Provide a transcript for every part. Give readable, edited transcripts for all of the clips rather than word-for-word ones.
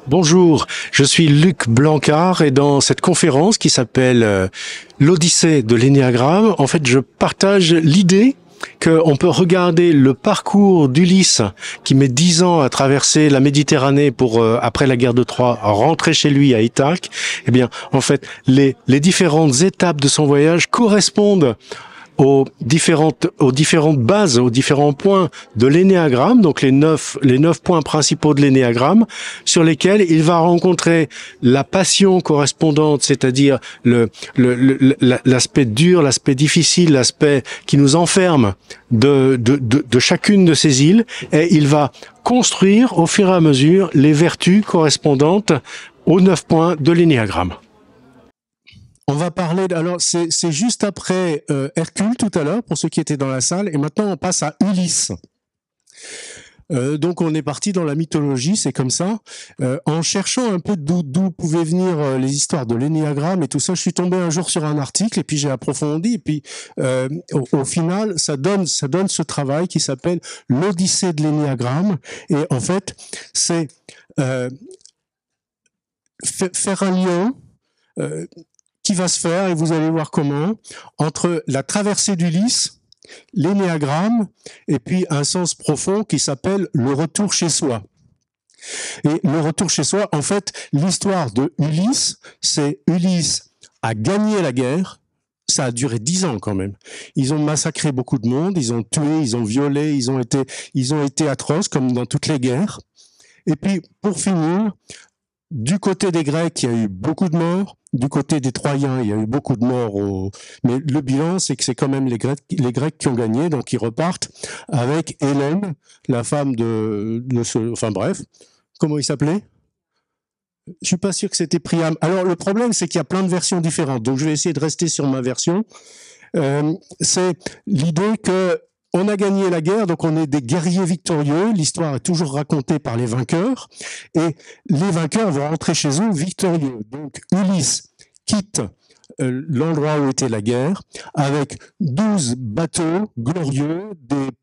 Bonjour, je suis Luc Blancard et dans cette conférence qui s'appelle l'Odyssée de l'énéagramme, en fait, je partage l'idée qu'on peut regarder le parcours d'Ulysse qui met 10 ans à traverser la Méditerranée pour, après la guerre de Troie, rentrer chez lui à Ithaque. Eh bien, en fait, les différentes étapes de son voyage correspondent aux différentes bases, aux différents points de l'énéagramme, donc les neuf points principaux de l'énéagramme, sur lesquels il va rencontrer la passion correspondante, c'est-à-dire l'aspect dur, l'aspect difficile, l'aspect qui nous enferme de chacune de ces îles, et il va construire au fur et à mesure les vertus correspondantes aux 9 points de l'énéagramme. On va parler, alors c'est juste après Hercule tout à l'heure, pour ceux qui étaient dans la salle, et maintenant on passe à Ulysse. Donc on est parti dans la mythologie, c'est comme ça. En cherchant un peu d'où pouvaient venir les histoires de l'énéagramme et tout ça, je suis tombé un jour sur un article et puis j'ai approfondi et puis au final ça donne ce travail qui s'appelle l'Odyssée de l'énéagramme, et en fait c'est faire un lien qui va se faire, et vous allez voir comment, entre la traversée d'Ulysse, l'énéagramme, et puis un sens profond qui s'appelle le retour chez soi. Et le retour chez soi, en fait, l'histoire de Ulysse, c'est Ulysse a gagné la guerre. Ça a duré 10 ans quand même. Ils ont massacré beaucoup de monde, ils ont tué, ils ont violé, ils ont été atroces comme dans toutes les guerres. Et puis, pour finir, du côté des Grecs, il y a eu beaucoup de morts. Du côté des Troyens, il y a eu beaucoup de morts. Mais le bilan, c'est que c'est quand même les Grecs qui ont gagné. Donc, ils repartent avec Hélène, la femme de ce... Enfin bref, comment il s'appelait ? Je suis pas sûr que c'était Priam. Alors, le problème, c'est qu'il y a plein de versions différentes. Donc, je vais essayer de rester sur ma version. C'est l'idée que on a gagné la guerre, donc on est des guerriers victorieux. L'histoire est toujours racontée par les vainqueurs. Et les vainqueurs vont rentrer chez eux victorieux. Donc Ulysse quitte l'endroit où était la guerre avec 12 bateaux glorieux,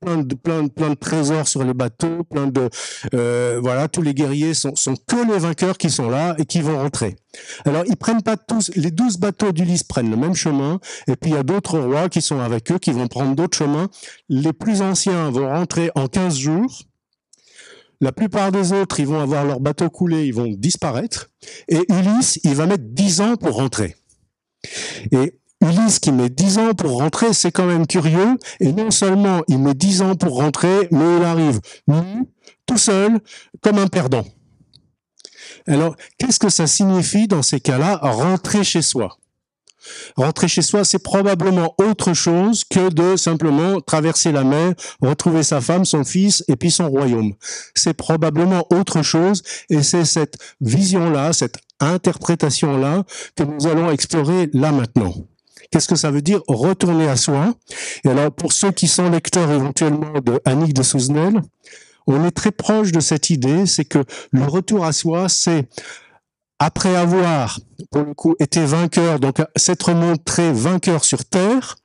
plein de trésors sur les bateaux, voilà, tous les guerriers sont que les vainqueurs qui sont là et qui vont rentrer. Alors, ils prennent pas tous, les 12 bateaux d'Ulysse prennent le même chemin, et puis il y a d'autres rois qui sont avec eux, qui vont prendre d'autres chemins. Les plus anciens vont rentrer en 15 jours. La plupart des autres, ils vont avoir leur bateau coulé, ils vont disparaître. Et Ulysse, il va mettre 10 ans pour rentrer. Et Ulysse qui met 10 ans pour rentrer, c'est quand même curieux. Et non seulement il met 10 ans pour rentrer, mais il arrive nu, tout seul, comme un perdant. Alors, qu'est-ce que ça signifie dans ces cas-là, rentrer chez soi ? Rentrer chez soi, c'est probablement autre chose que de simplement traverser la mer, retrouver sa femme, son fils et puis son royaume. C'est probablement autre chose, et c'est cette vision-là, cette interprétation-là que nous allons explorer là maintenant. Qu'est-ce que ça veut dire retourner à soi ? Et alors, pour ceux qui sont lecteurs éventuellement de Annick de Souzenel, on est très proche de cette idée, c'est que le retour à soi, c'est après avoir, pour le coup, été vainqueur, donc s'être montré vainqueur sur Terre,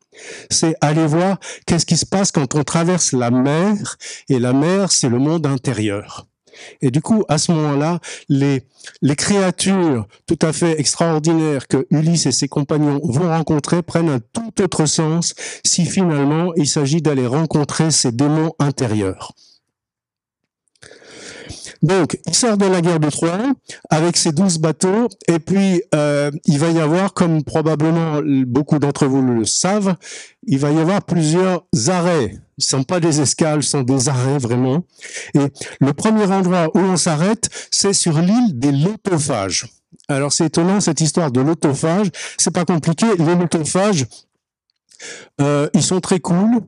c'est aller voir qu'est-ce qui se passe quand on traverse la mer, et la mer, c'est le monde intérieur. Et du coup, à ce moment-là, les créatures tout à fait extraordinaires que Ulysse et ses compagnons vont rencontrer prennent un tout autre sens si finalement il s'agit d'aller rencontrer ces démons intérieurs. Donc, il sort de la guerre de Troie avec ses 12 bateaux, et puis il va y avoir, comme probablement beaucoup d'entre vous le savent, il va y avoir plusieurs arrêts. Ce ne sont pas des escales, ce sont des arrêts vraiment. Et le premier endroit où on s'arrête, c'est sur l'île des Lotophages. Alors c'est étonnant cette histoire de Lotophages, c'est pas compliqué, les Lotophages, ils sont très cool.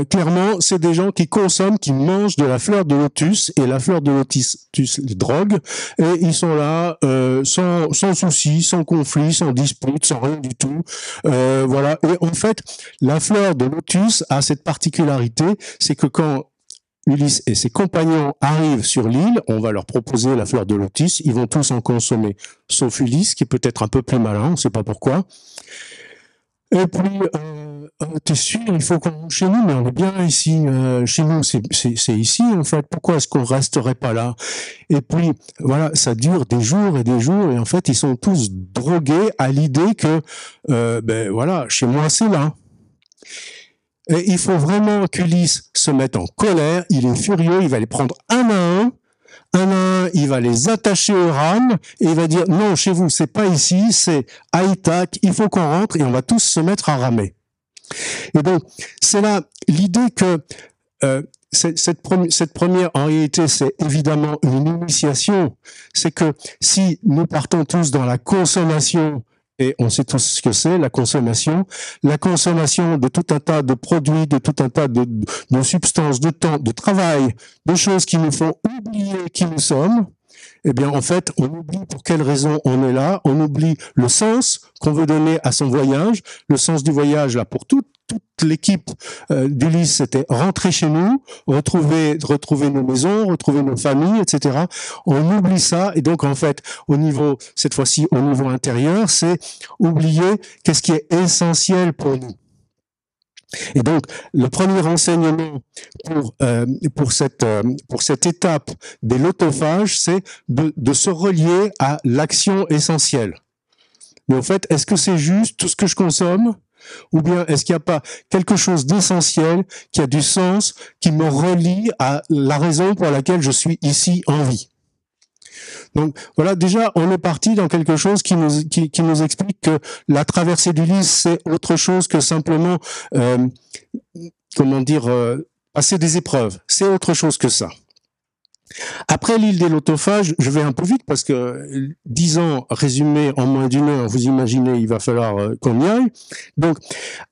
Clairement, c'est des gens qui consomment, qui mangent de la fleur de lotus, et la fleur de lotus les drogue, et ils sont là sans souci, sans conflit, sans dispute, sans rien du tout. Voilà. Et en fait, la fleur de lotus a cette particularité, c'est que quand Ulysse et ses compagnons arrivent sur l'île, on va leur proposer la fleur de lotus, ils vont tous en consommer, sauf Ulysse, qui est peut-être un peu plus malin, on ne sait pas pourquoi. Et puis, t'es sûr, il faut qu'on rentre chez nous, mais on est bien ici. Chez nous, c'est ici, en fait. Pourquoi est-ce qu'on resterait pas là? Et puis, voilà, ça dure des jours et des jours. Et en fait, ils sont tous drogués à l'idée que, ben voilà, chez moi, c'est là. Et il faut vraiment qu'Ulysse se mette en colère. Il est furieux. Il va les prendre un à un. Un à un, il va les attacher aux rames et il va dire non, chez vous, c'est pas ici, c'est à Ithaque, il faut qu'on rentre et on va tous se mettre à ramer. Et donc, c'est là l'idée que cette première, en réalité, c'est évidemment une initiation. C'est que si nous partons tous dans la consommation, et on sait tous ce que c'est, la consommation de tout un tas de produits, de tout un tas de substances, de temps, de travail, de choses qui nous font oublier qui nous sommes, eh bien, en fait, on oublie pour quelle raison on est là, on oublie le sens qu'on veut donner à son voyage. Le sens du voyage, là, pour toute l'équipe d'Ulysse, c'était rentrer chez nous, retrouver nos maisons, retrouver nos familles, etc. On oublie ça, et donc, en fait, au niveau, cette fois-ci, au niveau intérieur, c'est oublier qu'est-ce qui est essentiel pour nous. Et donc, le premier renseignement pour cette étape des lotophages, c'est de se relier à l'action essentielle. Mais en fait, est-ce que c'est juste tout ce que je consomme? Ou bien est-ce qu'il n'y a pas quelque chose d'essentiel, qui a du sens, qui me relie à la raison pour laquelle je suis ici en vie? Donc voilà, déjà, on est parti dans quelque chose qui nous explique que la traversée d'Ulysse, c'est autre chose que simplement, passer des épreuves. C'est autre chose que ça. Après l'île des lotophages, je vais un peu vite parce que 10 ans résumés en moins d'une heure, vous imaginez, il va falloir qu'on y aille. Donc,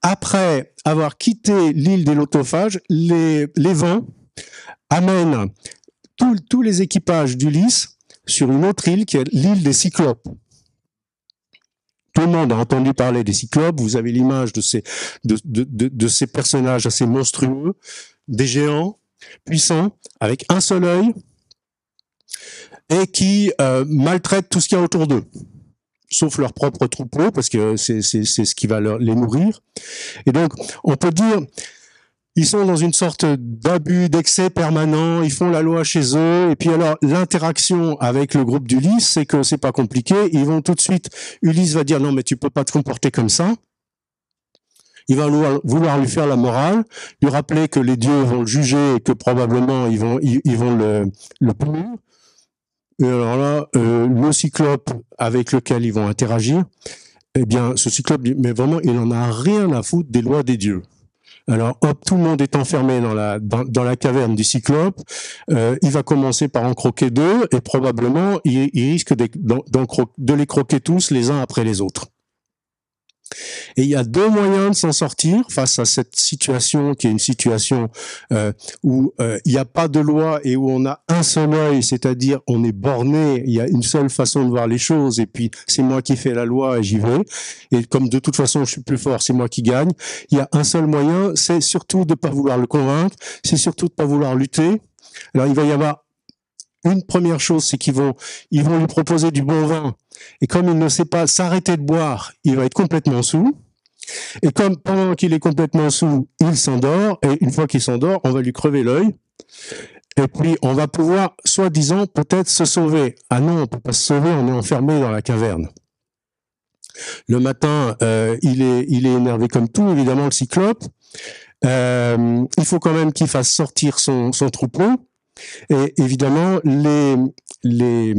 après avoir quitté l'île des lotophages, les vents amènent tous les équipages d'Ulysse sur une autre île qui est l'île des Cyclopes. Tout le monde a entendu parler des Cyclopes. Vous avez l'image de ces personnages assez monstrueux, des géants puissants, avec un seul œil, et qui maltraitent tout ce qu'il y a autour d'eux, sauf leur propre troupeau, parce que c'est ce qui va les nourrir. Et donc, on peut dire, ils sont dans une sorte d'abus, d'excès permanent, ils font la loi chez eux, et puis alors, l'interaction avec le groupe d'Ulysse, c'est que c'est pas compliqué, ils vont tout de suite, Ulysse va dire, non mais tu peux pas te comporter comme ça. Il va vouloir lui faire la morale, lui rappeler que les dieux vont le juger et que probablement ils vont le punir. Et alors là, le cyclope avec lequel ils vont interagir, eh bien, ce cyclope dit, mais vraiment, il en a rien à foutre des lois des dieux. Alors, hop, tout le monde est enfermé dans la caverne du cyclope. Il va commencer par en croquer deux et probablement, il risque de les croquer tous les uns après les autres. Et il y a deux moyens de s'en sortir face à cette situation qui est une situation où il n'y a pas de loi et où on a un seul œil, c'est-à-dire on est borné, il y a une seule façon de voir les choses et puis c'est moi qui fais la loi et j'y vais. Et comme de toute façon je suis plus fort, c'est moi qui gagne. Il y a un seul moyen, c'est surtout de ne pas vouloir le convaincre, c'est surtout de ne pas vouloir lutter. Alors il va y avoir une première chose, c'est qu'ils vont lui proposer du bon vin. Et comme il ne sait pas s'arrêter de boire, il va être complètement saoul. Et comme pendant qu'il est complètement saoul, il s'endort. Et une fois qu'il s'endort, on va lui crever l'œil. Et puis, on va pouvoir, soi-disant, peut-être se sauver. Ah non, on ne peut pas se sauver, on est enfermé dans la caverne. Le matin, il est énervé comme tout, évidemment, le cyclope. Il faut quand même qu'il fasse sortir son troupeau. Et évidemment, les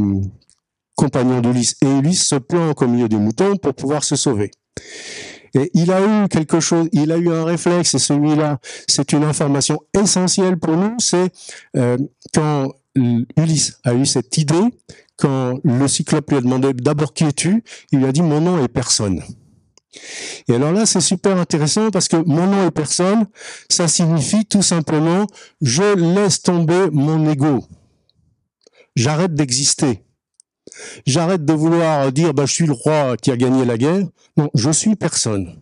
compagnons d'Ulysse et Ulysse se planquent au milieu des moutons pour pouvoir se sauver. Et il a eu quelque chose, il a eu un réflexe, et celui-là, c'est une information essentielle pour nous, c'est quand Ulysse a eu cette idée, quand le cyclope lui a demandé d'abord qui es-tu, il lui a dit mon nom est personne. Et alors là, c'est super intéressant parce que mon nom est personne, ça signifie tout simplement je laisse tomber mon ego. J'arrête d'exister. J'arrête de vouloir dire je suis le roi qui a gagné la guerre. Non, je suis personne.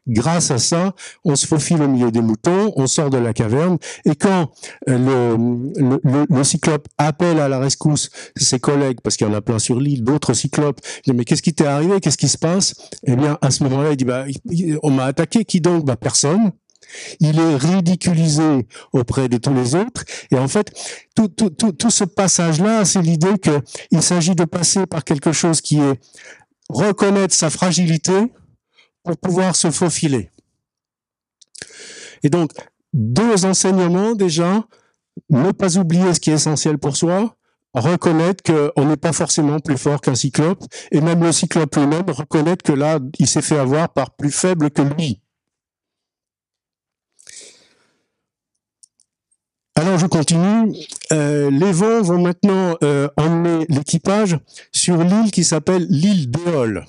Grâce à ça, on se faufile au milieu des moutons, on sort de la caverne, et quand le cyclope appelle à la rescousse ses collègues, parce qu'il y en a plein sur l'île, d'autres cyclopes, il dit, mais qu'est-ce qui t'est arrivé, qu'est-ce qui se passe? Eh bien, à ce moment-là, il dit, on m'a attaqué, qui donc? Personne. Il est ridiculisé auprès de tous les autres. Et en fait, tout ce passage-là, c'est l'idée qu'il s'agit de passer par quelque chose qui est reconnaître sa fragilité pour pouvoir se faufiler. Et donc, 2 enseignements déjà, ne pas oublier ce qui est essentiel pour soi, reconnaître qu'on n'est pas forcément plus fort qu'un cyclope, et même le cyclope lui-même, reconnaître que là, il s'est fait avoir par plus faible que lui. Alors je continue. Les vents vont maintenant emmener l'équipage sur l'île qui s'appelle l'île d'Éole.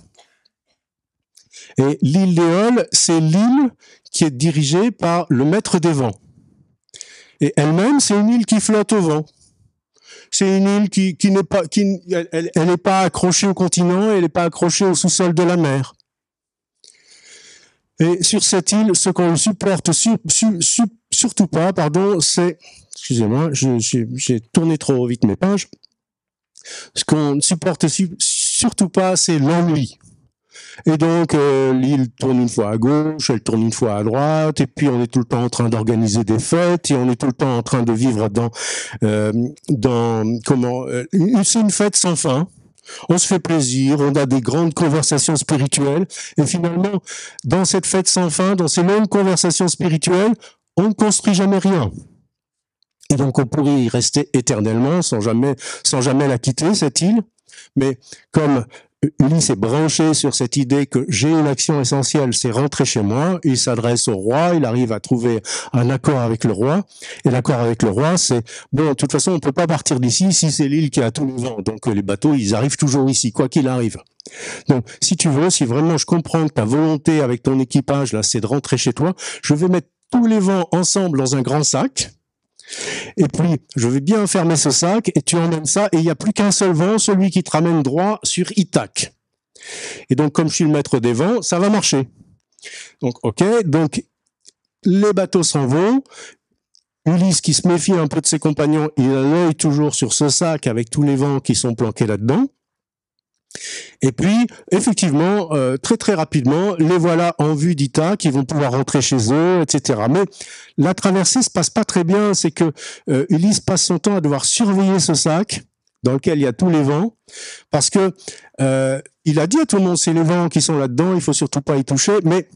Et l'île d'Éole, c'est l'île qui est dirigée par le maître des vents. Et elle-même, c'est une île qui flotte au vent. C'est une île qui n'est pas, elle n'est pas accrochée au continent, elle n'est pas accrochée au sous-sol de la mer. Et sur cette île, ce qu'on ne supporte surtout pas, c'est, excusez-moi, j'ai tourné trop vite mes pages. Ce qu'on ne supporte surtout pas, c'est l'ennui. Et donc, l'île tourne une fois à gauche, elle tourne une fois à droite, et puis on est tout le temps en train d'organiser des fêtes, et on est tout le temps en train de vivre c'est une fête sans fin. On se fait plaisir, on a des grandes conversations spirituelles, et finalement, dans cette fête sans fin, dans ces longues conversations spirituelles, on ne construit jamais rien. Et donc, on pourrait y rester éternellement, sans jamais la quitter, cette île. Mais comme Ulysse est branché sur cette idée que j'ai une action essentielle, c'est rentrer chez moi, il s'adresse au roi, il arrive à trouver un accord avec le roi, et l'accord avec le roi, c'est, bon, de toute façon, on peut pas partir d'ici si c'est l'île qui a tous les vents, donc les bateaux, ils arrivent toujours ici, quoi qu'il arrive. Donc, si tu veux, si vraiment je comprends que ta volonté avec ton équipage, là, c'est de rentrer chez toi, je vais mettre tous les vents ensemble dans un grand sac, et puis, je vais bien fermer ce sac, et tu emmènes ça, et il n'y a plus qu'un seul vent, celui qui te ramène droit sur Ithaque. Et donc, comme je suis le maître des vents, ça va marcher. Donc, ok, donc, les bateaux s'en vont, Ulysse, qui se méfie un peu de ses compagnons, il a l'œil toujours sur ce sac avec tous les vents qui sont planqués là-dedans. Et puis, effectivement, très très rapidement, les voilà en vue d'Ithaque, qui vont pouvoir rentrer chez eux, etc. Mais la traversée se passe pas très bien, c'est que Ulysse passe son temps à devoir surveiller ce sac, dans lequel il y a tous les vents, parce que il a dit à tout le monde, c'est les vents qui sont là-dedans, il faut surtout pas y toucher, mais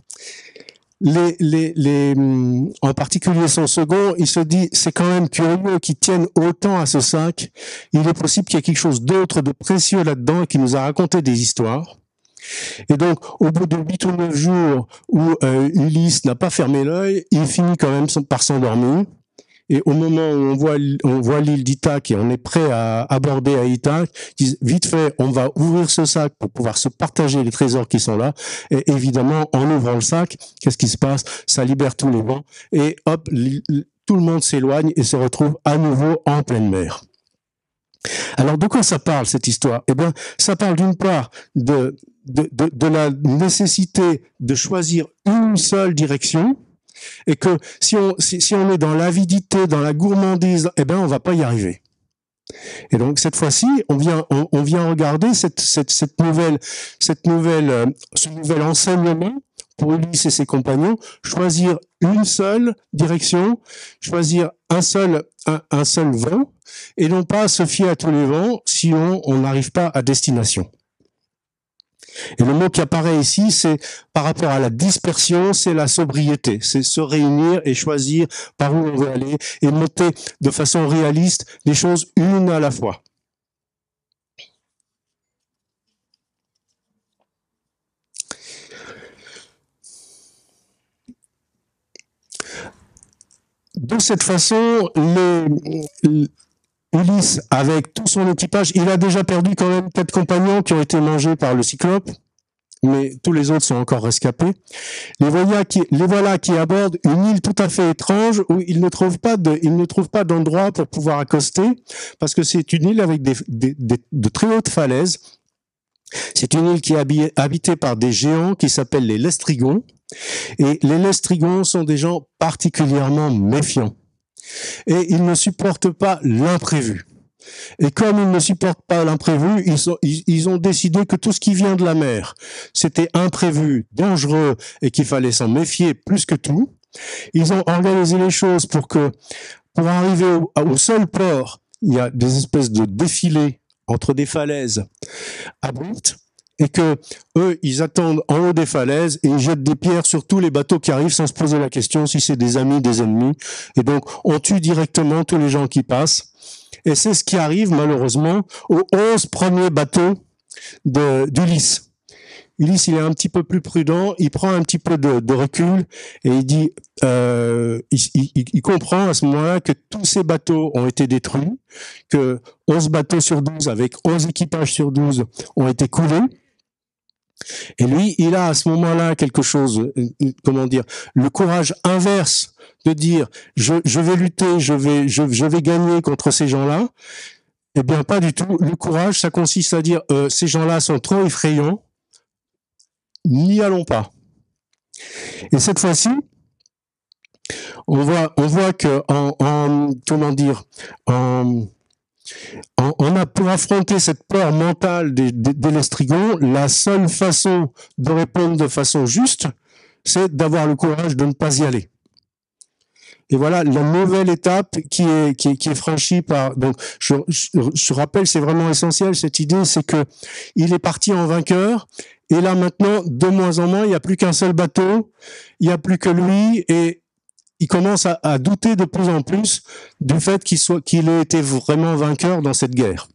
en particulier son second, il se dit, c'est quand même curieux qu'ils tiennent autant à ce sac. Il est possible qu'il y ait quelque chose d'autre de précieux là-dedans et qui nous a raconté des histoires. Et donc, au bout de 8 ou 9 jours où Ulysse n'a pas fermé l'œil, il finit quand même par s'endormir. Et au moment où on voit l'île d'Ithaque et on est prêt à aborder à Ithaque, ils disent, vite fait, on va ouvrir ce sac pour pouvoir se partager les trésors qui sont là. Et évidemment, en ouvrant le sac, qu'est-ce qui se passe? Ça libère tous les vents. Et hop, tout le monde s'éloigne et se retrouve à nouveau en pleine mer. Alors, de quoi ça parle, cette histoire? Eh bien, ça parle d'une part de la nécessité de choisir une seule direction, et que si on est dans l'avidité, dans la gourmandise, eh ben on va pas y arriver. Et donc cette fois-ci, on vient regarder ce nouvel enseignement pour Ulysse et ses compagnons, choisir une seule direction, choisir un seul vent, et non pas se fier à tous les vents, sinon on n'arrive pas à destination. Et le mot qui apparaît ici, c'est par rapport à la dispersion, c'est la sobriété. C'est se réunir et choisir par où on veut aller et monter de façon réaliste les choses une à la fois. De cette façon, Ulysse, avec tout son équipage, il a déjà perdu quand même 4 compagnons qui ont été mangés par le cyclope, mais tous les autres sont encore rescapés. Les voilà qui abordent une île tout à fait étrange où ils ne trouvent pas d'endroit pour pouvoir accoster, parce que c'est une île avec de très hautes falaises. C'est une île qui est habitée par des géants qui s'appellent les Lestrigons. Et les Lestrigons sont des gens particulièrement méfiants. Et ils ne supportent pas l'imprévu. Et comme ils ne supportent pas l'imprévu, ils ont décidé que tout ce qui vient de la mer, c'était imprévu, dangereux, et qu'il fallait s'en méfier plus que tout. Ils ont organisé les choses pour arriver au seul port, il y a des espèces de défilés entre des falaises abruptes, et que eux, ils attendent en haut des falaises et ils jettent des pierres sur tous les bateaux qui arrivent sans se poser la question si c'est des amis, des ennemis. Et donc, on tue directement tous les gens qui passent. Et c'est ce qui arrive, malheureusement, aux 11 premiers bateaux d'Ulysse. Ulysse, il est un petit peu plus prudent, il prend un petit peu de recul et il dit, il comprend à ce moment-là que tous ces bateaux ont été détruits, que 11 bateaux sur 12 avec 11 équipages sur 12 ont été coulés. Et lui, il a à ce moment-là quelque chose, comment dire, le courage inverse de dire je vais lutter, je vais gagner contre ces gens-là. Eh bien, pas du tout. Le courage, ça consiste à dire ces gens-là sont trop effrayants, n'y allons pas. Et cette fois-ci, on voit que comment dire, on a pour affronter cette peur mentale des Lestrigons, la seule façon de répondre de façon juste, c'est d'avoir le courage de ne pas y aller. Et voilà la nouvelle étape qui est franchie par. Donc, je rappelle, c'est vraiment essentiel cette idée, c'est que il est parti en vainqueur. Et là maintenant, de moins en moins, il n'y a plus qu'un seul bateau, il n'y a plus que lui, et il commence à douter de plus en plus du fait qu'il ait été vraiment vainqueur dans cette guerre.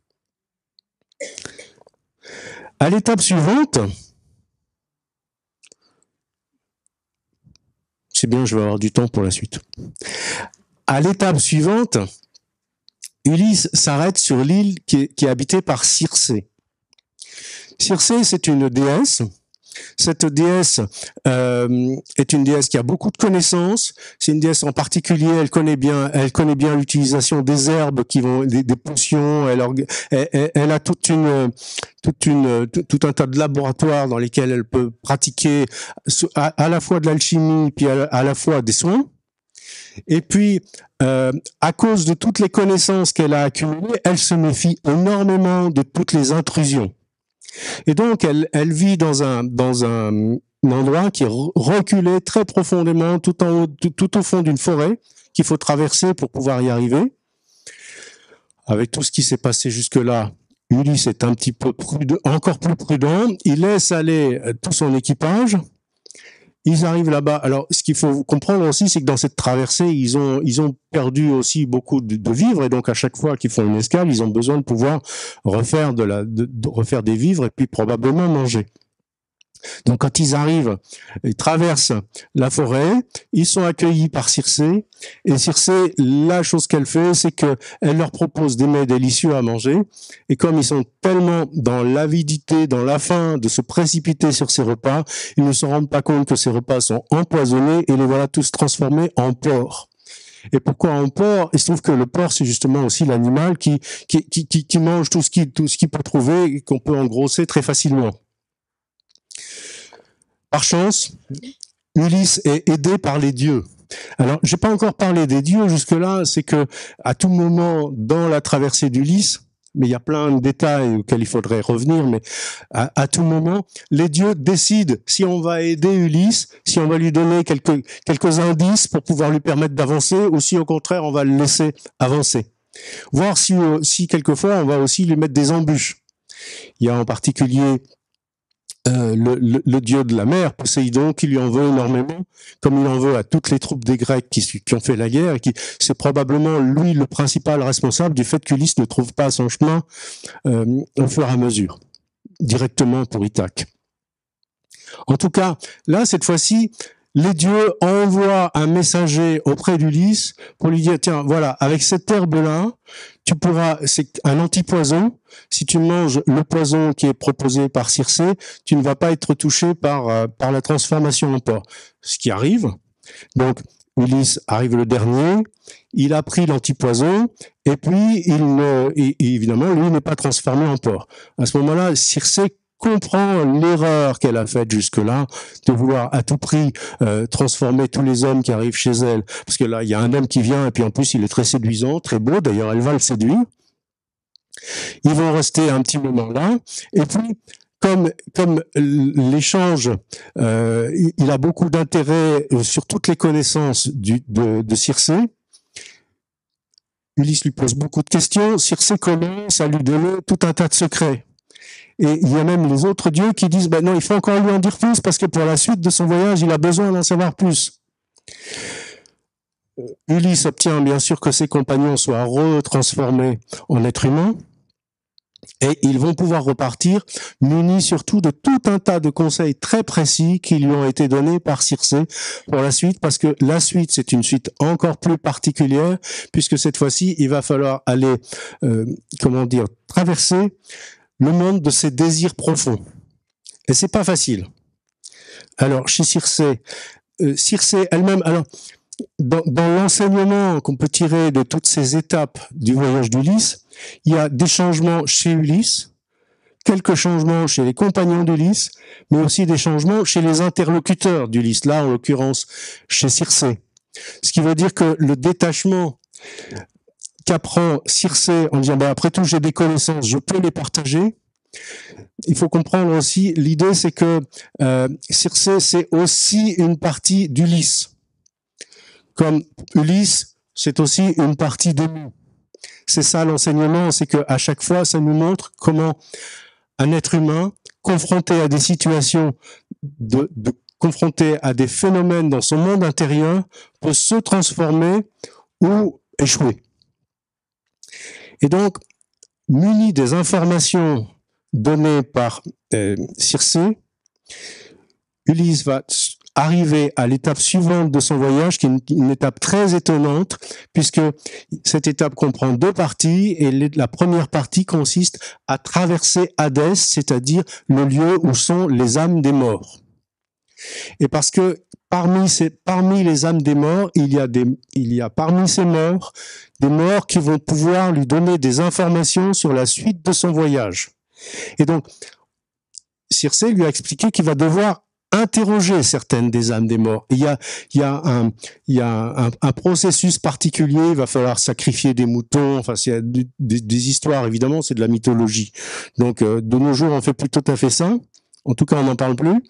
À l'étape suivante, c'est bien, je vais avoir du temps pour la suite. À l'étape suivante, Ulysse s'arrête sur l'île qui est habitée par Circé. Circé, c'est une déesse. Cette déesse est une déesse qui a beaucoup de connaissances. C'est une déesse en particulier, elle connaît bien l'utilisation des herbes qui vont des potions. Elle a tout un tas de laboratoires dans lesquels elle peut pratiquer à la fois de l'alchimie puis à la fois des soins. Et puis, à cause de toutes les connaissances qu'elle a accumulées, elle se méfie énormément de toutes les intrusions. Et donc, elle vit dans un endroit qui est reculé très profondément, tout au fond d'une forêt qu'il faut traverser pour pouvoir y arriver. Avec tout ce qui s'est passé jusque-là, Ulysse est un petit peu encore plus prudent. Il laisse aller tout son équipage. Ils arrivent là-bas. Alors, ce qu'il faut comprendre aussi, c'est que dans cette traversée, ils ont perdu aussi beaucoup de vivres, et donc à chaque fois qu'ils font une escale, ils ont besoin de pouvoir refaire refaire des vivres et puis probablement manger. Donc, quand ils arrivent, ils traversent la forêt, ils sont accueillis par Circé, et Circé, la chose qu'elle fait, c'est que elle leur propose des mets délicieux à manger, et comme ils sont tellement dans l'avidité, dans la faim de se précipiter sur ces repas, ils ne se rendent pas compte que ces repas sont empoisonnés, et les voilà tous transformés en porc. Et pourquoi en porc? Il se trouve que le porc, c'est justement aussi l'animal qui mange tout ce qu'il peut trouver, et qu'on peut engrosser très facilement. Par chance, Ulysse est aidé par les dieux. Alors, j'ai pas encore parlé des dieux jusque-là, c'est que à tout moment dans la traversée d'Ulysse, mais il y a plein de détails auxquels il faudrait revenir, mais à tout moment, les dieux décident si on va aider Ulysse, si on va lui donner quelques indices pour pouvoir lui permettre d'avancer, ou si au contraire on va le laisser avancer. Voir si quelquefois on va aussi lui mettre des embûches. Il y a en particulier le dieu de la mer, Poséidon, qui lui en veut énormément, comme il en veut à toutes les troupes des Grecs qui ont fait la guerre, et c'est probablement lui le principal responsable du fait qu'Ulysse ne trouve pas son chemin au fur et à mesure, directement pour Ithaque. En tout cas, là, cette fois-ci, les dieux envoient un messager auprès d'Ulysse pour lui dire, tiens, voilà, avec cette herbe-là, c'est un antipoison. Si tu manges le poison qui est proposé par Circé, tu ne vas pas être touché par la transformation en porc. Ce qui arrive. Donc, Ulysse arrive le dernier, il a pris l'antipoison, et puis évidemment, lui n'est pas transformé en porc. À ce moment-là, Circé comprend l'erreur qu'elle a faite jusque-là, de vouloir à tout prix transformer tous les hommes qui arrivent chez elle. Parce que là, il y a un homme qui vient, et puis en plus, il est très séduisant, très beau, d'ailleurs, elle va le séduire. Ils vont rester un petit moment là, et puis, comme l'échange, il a beaucoup d'intérêt sur toutes les connaissances de Circé, Ulysse lui pose beaucoup de questions, Circé commence à lui donner tout un tas de secrets. Et il y a même les autres dieux qui disent ben non, il faut encore lui en dire plus parce que pour la suite de son voyage, il a besoin d'en savoir plus. Ulysse obtient bien sûr que ses compagnons soient retransformés en êtres humains et ils vont pouvoir repartir munis surtout de tout un tas de conseils très précis qui lui ont été donnés par Circé pour la suite, parce que la suite, c'est une suite encore plus particulière puisque cette fois-ci, il va falloir aller, traverser le monde de ses désirs profonds. Et c'est pas facile. Alors, chez Circé, Circé elle-même, alors, dans l'enseignement qu'on peut tirer de toutes ces étapes du voyage d'Ulysse, il y a des changements chez Ulysse, quelques changements chez les compagnons d'Ulysse, mais aussi des changements chez les interlocuteurs d'Ulysse, là, en l'occurrence, chez Circé. Ce qui veut dire que le détachement qu'apprend Circé en disant, après tout, j'ai des connaissances, je peux les partager. Il faut comprendre aussi, l'idée, c'est que Circé, c'est aussi une partie d'Ulysse. Comme Ulysse, c'est aussi une partie de nous. C'est ça l'enseignement, c'est qu'à chaque fois, ça nous montre comment un être humain, confronté à des situations, confronté à des phénomènes dans son monde intérieur, peut se transformer ou échouer. Et donc, muni des informations données par Circé, Ulysse va arriver à l'étape suivante de son voyage, qui est une étape très étonnante, puisque cette étape comprend deux parties, et la première partie consiste à traverser Hadès, c'est-à-dire le lieu où sont les âmes des morts. Et parce que parmi les âmes des morts, il y a parmi ces morts, des morts qui vont pouvoir lui donner des informations sur la suite de son voyage. Et donc, Circé lui a expliqué qu'il va devoir interroger certaines des âmes des morts. Il y a un processus particulier, il va falloir sacrifier des moutons, enfin, c'est des histoires, évidemment, c'est de la mythologie. Donc, de nos jours, on fait plus tout à fait ça. En tout cas, on n'en parle plus.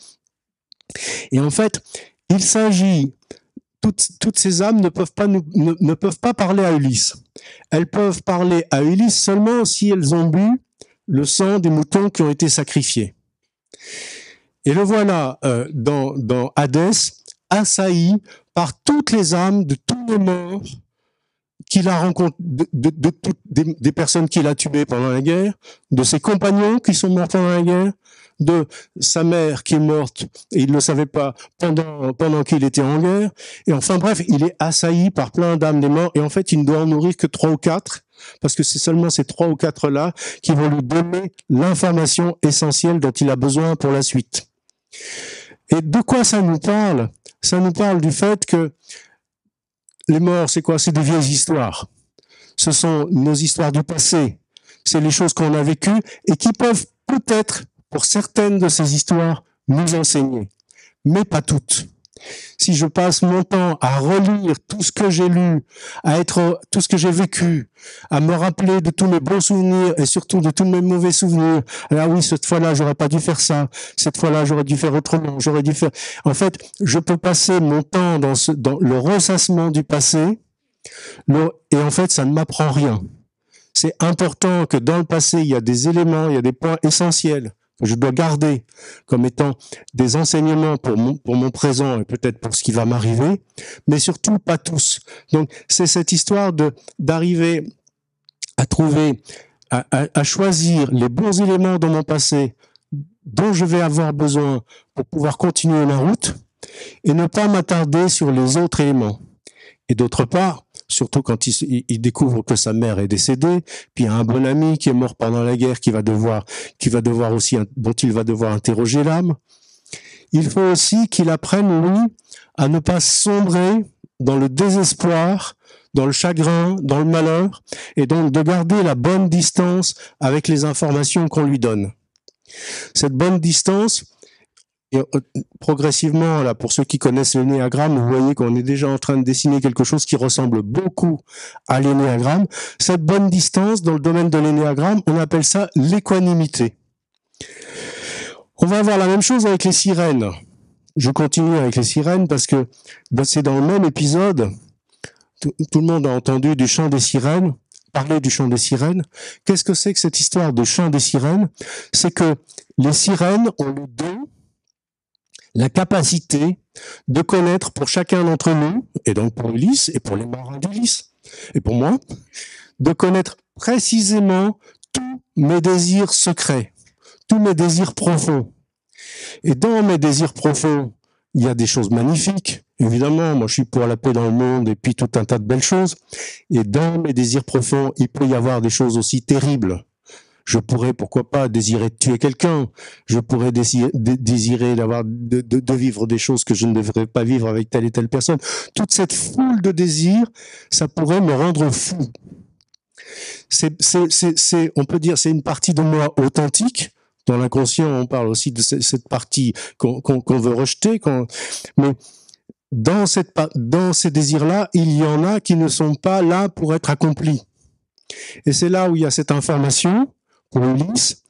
Et en fait, il s'agit, toutes ces âmes ne peuvent pas parler à Ulysse. Elles peuvent parler à Ulysse seulement si elles ont bu le sang des moutons qui ont été sacrifiés. Et le voilà dans Hadès, assailli par toutes les âmes de tous les morts qu'il a rencontrés, des personnes qu'il a tuées pendant la guerre, de ses compagnons qui sont morts pendant la guerre, de sa mère qui est morte et il ne le savait pas pendant qu'il était en guerre. Et enfin bref, il est assailli par plein d'âmes des morts et en fait, il ne doit en nourrir que 3 ou 4 parce que c'est seulement ces 3 ou 4-là qui vont lui donner l'information essentielle dont il a besoin pour la suite. Et de quoi ça nous parle? Ça nous parle du fait que les morts, c'est quoi? C'est des vieilles histoires. Ce sont nos histoires du passé. C'est les choses qu'on a vécues et qui peuvent peut-être, pour certaines de ces histoires, nous enseigner. Mais pas toutes. Si je passe mon temps à relire tout ce que j'ai lu, tout ce que j'ai vécu, à me rappeler de tous mes bons souvenirs et surtout de tous mes mauvais souvenirs. Ah oui, cette fois-là, j'aurais pas dû faire ça. Cette fois-là, j'aurais dû faire autrement. J'aurais dû faire. En fait, je peux passer mon temps dans le ressassement du passé, et en fait, ça ne m'apprend rien. C'est important que dans le passé, il y a des éléments, il y a des points essentiels que je dois garder comme étant des enseignements pour mon présent et peut-être pour ce qui va m'arriver, mais surtout pas tous. Donc, c'est cette histoire d'arriver à trouver, à choisir les bons éléments dans mon passé dont je vais avoir besoin pour pouvoir continuer ma route et ne pas m'attarder sur les autres éléments. Et d'autre part, surtout quand il découvre que sa mère est décédée, puis il y a un bon ami qui est mort pendant la guerre dont il va devoir interroger l'âme. Il faut aussi qu'il apprenne, lui, à ne pas sombrer dans le désespoir, dans le chagrin, dans le malheur, et donc de garder la bonne distance avec les informations qu'on lui donne. Cette bonne distance, et progressivement, là, pour ceux qui connaissent l'énéagramme, vous voyez qu'on est déjà en train de dessiner quelque chose qui ressemble beaucoup à l'énéagramme. Cette bonne distance, dans le domaine de l'énéagramme, on appelle ça l'équanimité. On va avoir la même chose avec les sirènes. Je continue avec les sirènes parce que c'est dans le même épisode. Tout le monde a entendu du chant des sirènes, parler du chant des sirènes. Qu'est-ce que c'est que cette histoire de chant des sirènes? C'est que les sirènes ont le don, la capacité de connaître pour chacun d'entre nous, et donc pour Ulysse, et pour les marins d'Ulysse, et pour moi, de connaître précisément tous mes désirs secrets, tous mes désirs profonds. Et dans mes désirs profonds, il y a des choses magnifiques. Évidemment, moi je suis pour la paix dans le monde et puis tout un tas de belles choses. Et dans mes désirs profonds, il peut y avoir des choses aussi terribles. Je pourrais, pourquoi pas, désirer de tuer quelqu'un. Je pourrais désirer de vivre des choses que je ne devrais pas vivre avec telle et telle personne. Toute cette foule de désirs, ça pourrait me rendre fou. On peut dire, c'est une partie de moi authentique. Dans l'inconscient, on parle aussi de cette partie qu'on veut rejeter. Mais dans ces désirs-là, il y en a qui ne sont pas là pour être accomplis. Et c'est là où il y a cette information pour Ulysse.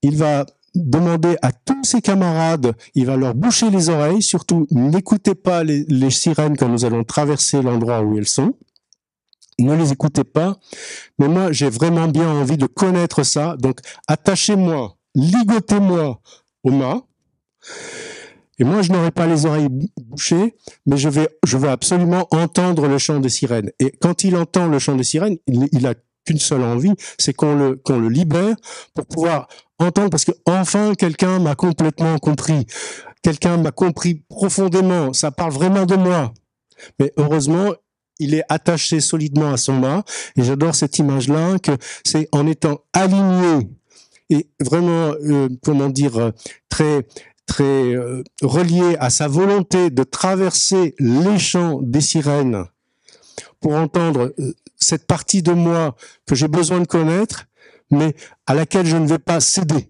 Il va demander à tous ses camarades, il va leur boucher les oreilles, surtout n'écoutez pas les sirènes quand nous allons traverser l'endroit où elles sont. Ne les écoutez pas, mais moi j'ai vraiment bien envie de connaître ça, donc attachez-moi, ligotez-moi au mât, et moi je n'aurai pas les oreilles bouchées, mais je vais absolument entendre le chant des sirènes. Et quand il entend le chant des sirènes, il a qu'une seule envie, c'est qu'on le libère pour pouvoir entendre, parce que enfin quelqu'un m'a complètement compris, quelqu'un m'a compris profondément, ça parle vraiment de moi. Mais heureusement, il est attaché solidement à son mât, et j'adore cette image-là, que c'est en étant aligné et vraiment, très relié à sa volonté de traverser les champs des sirènes pour entendre cette partie de moi que j'ai besoin de connaître, mais à laquelle je ne vais pas céder.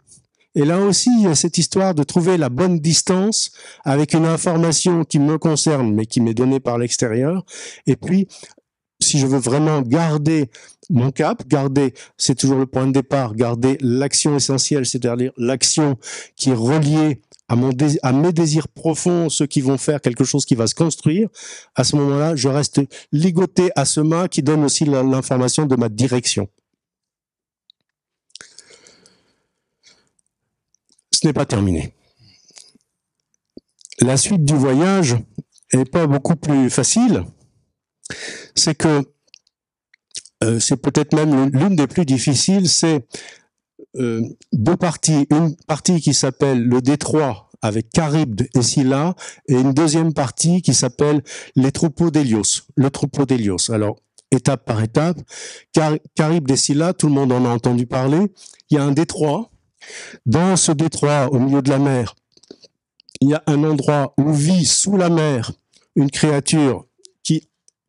Et là aussi, il y a cette histoire de trouver la bonne distance avec une information qui me concerne, mais qui m'est donnée par l'extérieur. Et puis, si je veux vraiment garder mon cap, c'est toujours le point de départ, garder l'action essentielle, c'est-à-dire l'action qui est reliée à mes désirs profonds, ceux qui vont faire quelque chose qui va se construire, à ce moment-là, je reste ligoté à ce mât qui donne aussi l'information de ma direction. Ce n'est pas terminé. La suite du voyage est pas beaucoup plus facile. C'est que c'est peut-être même l'une des plus difficiles, c'est deux parties. Une partie qui s'appelle le détroit avec Charybde et Scylla, et une deuxième partie qui s'appelle les troupeaux d'Hélios, le troupeau d'Hélios. Alors, étape par étape, Charybde et Scylla, tout le monde en a entendu parler. Il y a un détroit. Dans ce détroit, au milieu de la mer, il y a un endroit où vit sous la mer une créature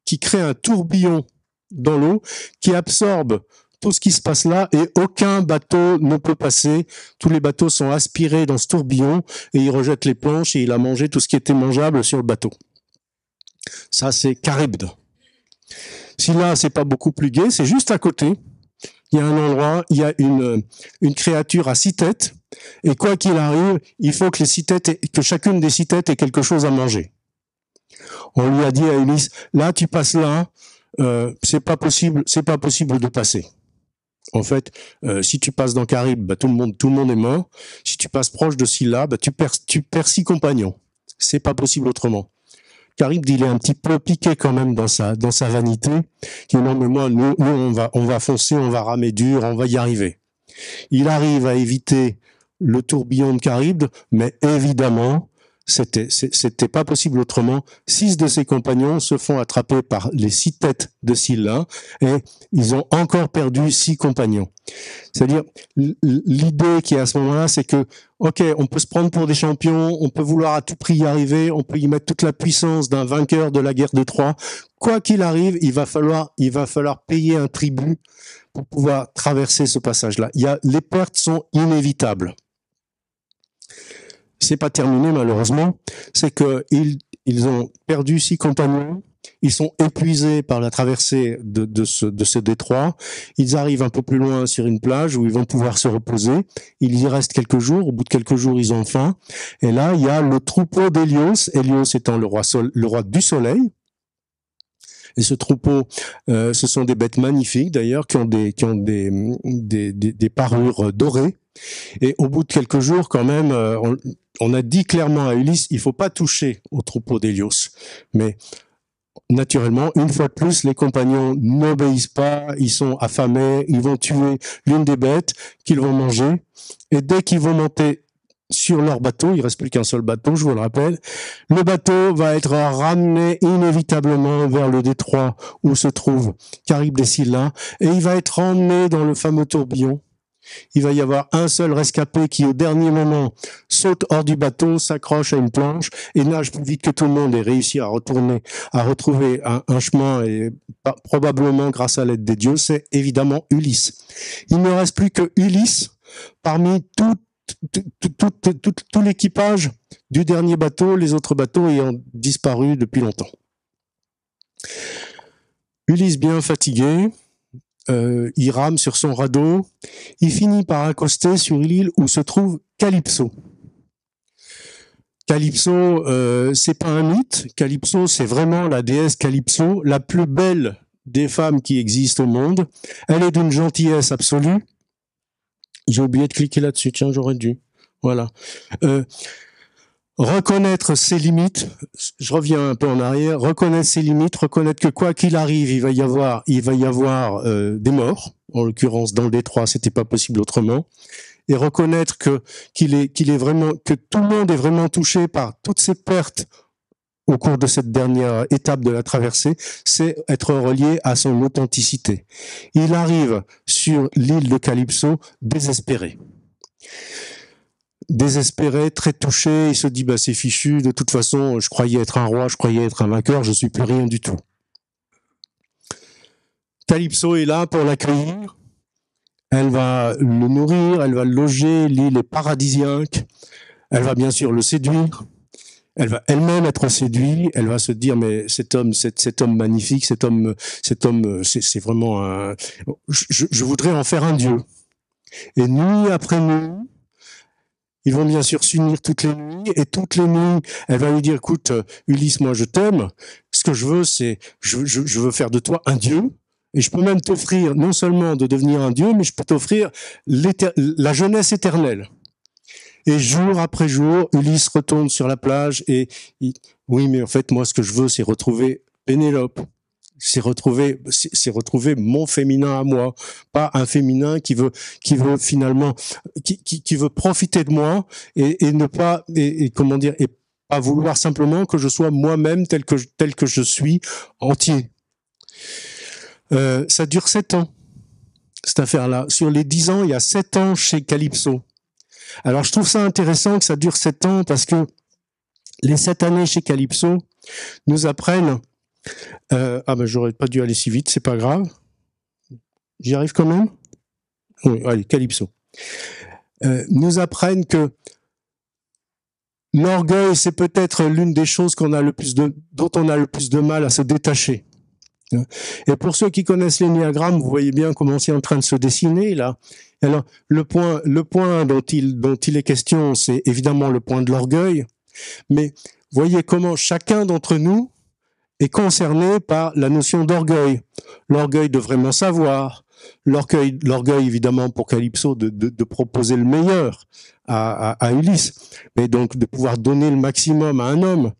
qui crée un tourbillon dans l'eau, qui absorbe tout ce qui se passe là, et aucun bateau ne peut passer. Tous les bateaux sont aspirés dans ce tourbillon, et il rejette les planches, et il a mangé tout ce qui était mangeable sur le bateau. Ça, c'est Charybde. Si là, c'est pas beaucoup plus gai, c'est juste à côté. Il y a un endroit, il y a une créature à 6 têtes, et quoi qu'il arrive, il faut que chacune des 6 têtes ait quelque chose à manger. On lui a dit à Ulysse, là, tu passes là, c'est pas possible de passer. En fait, si tu passes dans Charybde, tout le monde est mort. Si tu passes proche de Scylla, tu perds 6 compagnons. C'est pas possible autrement. Charybde, il est un petit peu piqué quand même dans sa vanité. Il dit non, mais moi, nous on va foncer, on va ramer dur, on va y arriver. Il arrive à éviter le tourbillon de Charybde, mais évidemment, C'était pas possible autrement. 6 de ses compagnons se font attraper par les 6 têtes de Scylla et ils ont encore perdu 6 compagnons. C'est-à-dire, l'idée qui est à ce moment-là, c'est que, ok, on peut se prendre pour des champions, on peut vouloir à tout prix y arriver, on peut y mettre toute la puissance d'un vainqueur de la guerre de Troie. Quoi qu'il arrive, il va falloir payer un tribut pour pouvoir traverser ce passage-là. Les pertes sont inévitables. C'est pas terminé malheureusement, c'est que ils ont perdu 6 compagnons, ils sont épuisés par la traversée de ce détroit, ils arrivent un peu plus loin sur une plage où ils vont pouvoir se reposer, il y reste quelques jours, au bout de quelques jours ils ont faim, et là il y a le troupeau d'Hélios, Hélios étant le roi du soleil. Et ce troupeau, ce sont des bêtes magnifiques d'ailleurs, qui ont des parures dorées. Et au bout de quelques jours, quand même, on a dit clairement à Ulysse, il faut pas toucher au troupeau d'Hélios. Mais naturellement, une fois de plus, les compagnons n'obéissent pas, ils sont affamés, ils vont tuer l'une des bêtes qu'ils vont manger. Et dès qu'ils vont monter sur leur bateau, il reste plus qu'un seul bateau, je vous le rappelle, le bateau va être ramené inévitablement vers le détroit où se trouve Charybde des Scylla, et il va être emmené dans le fameux tourbillon. Il va y avoir un seul rescapé qui, au dernier moment, saute hors du bateau, s'accroche à une planche et nage plus vite que tout le monde et réussit à retrouver un chemin, et probablement grâce à l'aide des dieux, c'est évidemment Ulysse. Il ne reste plus que Ulysse parmi tout l'équipage du dernier bateau, les autres bateaux ayant disparu depuis longtemps. Ulysse, bien fatigué, il rame sur son radeau, il finit par accoster sur l'île où se trouve Calypso. Calypso, c'est pas un mythe, Calypso, c'est vraiment la déesse Calypso, la plus belle des femmes qui existent au monde. Elle est d'une gentillesse absolue. J'ai oublié de cliquer là-dessus, tiens, j'aurais dû. Voilà. Reconnaître ses limites, je reviens un peu en arrière, reconnaître ses limites, reconnaître que quoi qu'il arrive, il va y avoir des morts. En l'occurrence, dans le détroit, c'était pas possible autrement. Et reconnaître que tout le monde est vraiment touché par toutes ces pertes au cours de cette dernière étape de la traversée, c'est être relié à son authenticité. Il arrive sur l'île de Calypso désespéré. Désespéré, très touché, il se dit c'est fichu, de toute façon, je croyais être un roi, je croyais être un vainqueur, je suis plus rien du tout. Calypso est là pour l'accueillir, elle va le nourrir, elle va le loger, l'île est paradisiaque, elle va bien sûr le séduire. Elle va elle-même être séduite, elle va se dire mais cet homme magnifique, cet homme c'est vraiment un je voudrais en faire un dieu. Et nuit après nuit, ils vont bien sûr s'unir toutes les nuits, et toutes les nuits, elle va lui dire écoute Ulysse, moi je t'aime, ce que je veux c'est je veux faire de toi un dieu. Et je peux même t'offrir non seulement de devenir un dieu, mais je peux t'offrir la jeunesse éternelle. Et jour après jour, Ulysse retourne sur la plage et oui, mais en fait, moi, ce que je veux, c'est retrouver Pénélope. C'est retrouver mon féminin à moi, pas un féminin qui veut finalement, qui veut profiter de moi et ne pas, et comment dire, et pas vouloir simplement que je sois moi-même tel que je suis entier. Ça dure 7 ans, cette affaire-là. Sur les 10 ans, il y a 7 ans chez Calypso. Alors, je trouve ça intéressant que ça dure 7 ans parce que les 7 années chez Calypso nous apprennent... j'aurais pas dû aller si vite, c'est pas grave. J'y arrive quand même ? Oui, allez, Calypso. Nous apprennent que l'orgueil, c'est peut-être l'une des choses dont on a le plus de mal à se détacher. Et pour ceux qui connaissent l'énéagramme, vous voyez bien comment c'est en train de se dessiner là. Alors le point dont il est question, c'est évidemment le point de l'orgueil, mais voyez comment chacun d'entre nous est concerné par la notion d'orgueil. L'orgueil de vraiment savoir, l'orgueil évidemment pour Calypso de proposer le meilleur à Ulysse, mais donc de pouvoir donner le maximum à un homme,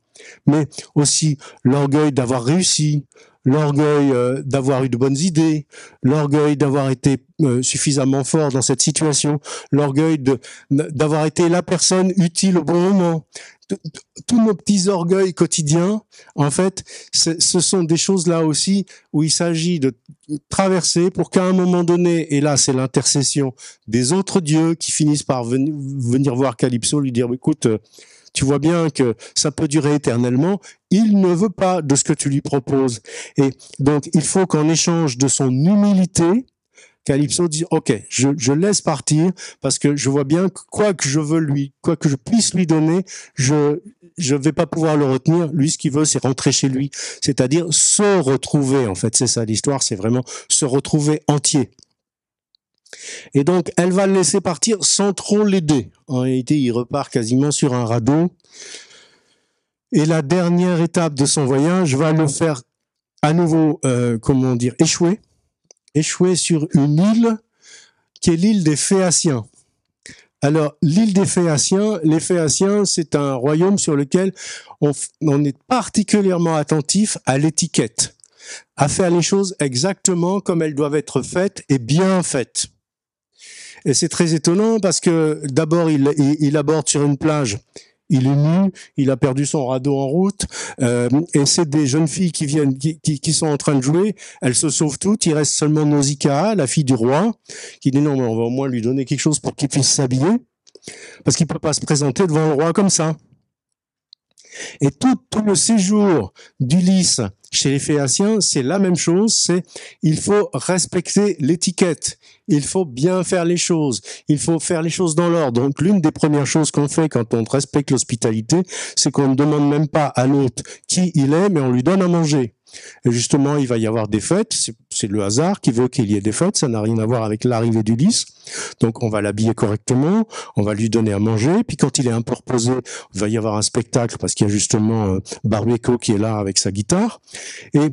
mais aussi l'orgueil d'avoir réussi, l'orgueil d'avoir eu de bonnes idées, l'orgueil d'avoir été suffisamment fort dans cette situation, l'orgueil d'avoir été la personne utile au bon moment. Tous nos petits orgueils quotidiens, en fait, ce sont des choses là aussi où il s'agit de traverser pour qu'à un moment donné, et là c'est l'intercession des autres dieux qui finissent par venir voir Calypso, lui dire écoute, tu vois bien que ça peut durer éternellement, il ne veut pas de ce que tu lui proposes. Et donc il faut qu'en échange de son humilité, Calypso dit ok, je laisse partir parce que je vois bien que quoi que je puisse lui donner, je vais pas pouvoir le retenir. Lui, ce qu'il veut, c'est rentrer chez lui, c'est-à-dire se retrouver. En fait, c'est ça l'histoire, c'est vraiment se retrouver entier. Et donc, elle va le laisser partir sans trop l'aider. En réalité, il repart quasiment sur un radeau. Et la dernière étape de son voyage va le faire à nouveau, échouer sur une île qui est l'île des Phéaciens. Alors, l'île des Phéaciens, les Phéaciens, c'est un royaume sur lequel on est particulièrement attentif à l'étiquette, à faire les choses exactement comme elles doivent être faites et bien faites. Et c'est très étonnant parce que d'abord, il aborde sur une plage. Il est nu, il a perdu son radeau en route, et c'est des jeunes filles qui viennent, qui sont en train de jouer. Elles se sauvent toutes. Il reste seulement Nausicaa, la fille du roi, qui dit non, mais on va au moins lui donner quelque chose pour qu'il puisse s'habiller, parce qu'il peut pas se présenter devant le roi comme ça. Et tout le séjour d'Ulysse chez les Phéaciens, c'est la même chose, c'est il faut respecter l'étiquette, il faut bien faire les choses, il faut faire les choses dans l'ordre. Donc l'une des premières choses qu'on fait quand on respecte l'hospitalité, c'est qu'on ne demande même pas à l'hôte qui il est, mais on lui donne à manger. Et justement, il va y avoir des fêtes, c'est le hasard qui veut qu'il y ait des fêtes, ça n'a rien à voir avec l'arrivée d'Ulysse. Donc on va l'habiller correctement, on va lui donner à manger, puis quand il est un peu reposé, il va y avoir un spectacle parce qu'il y a justement Barrueco qui est là avec sa guitare. Et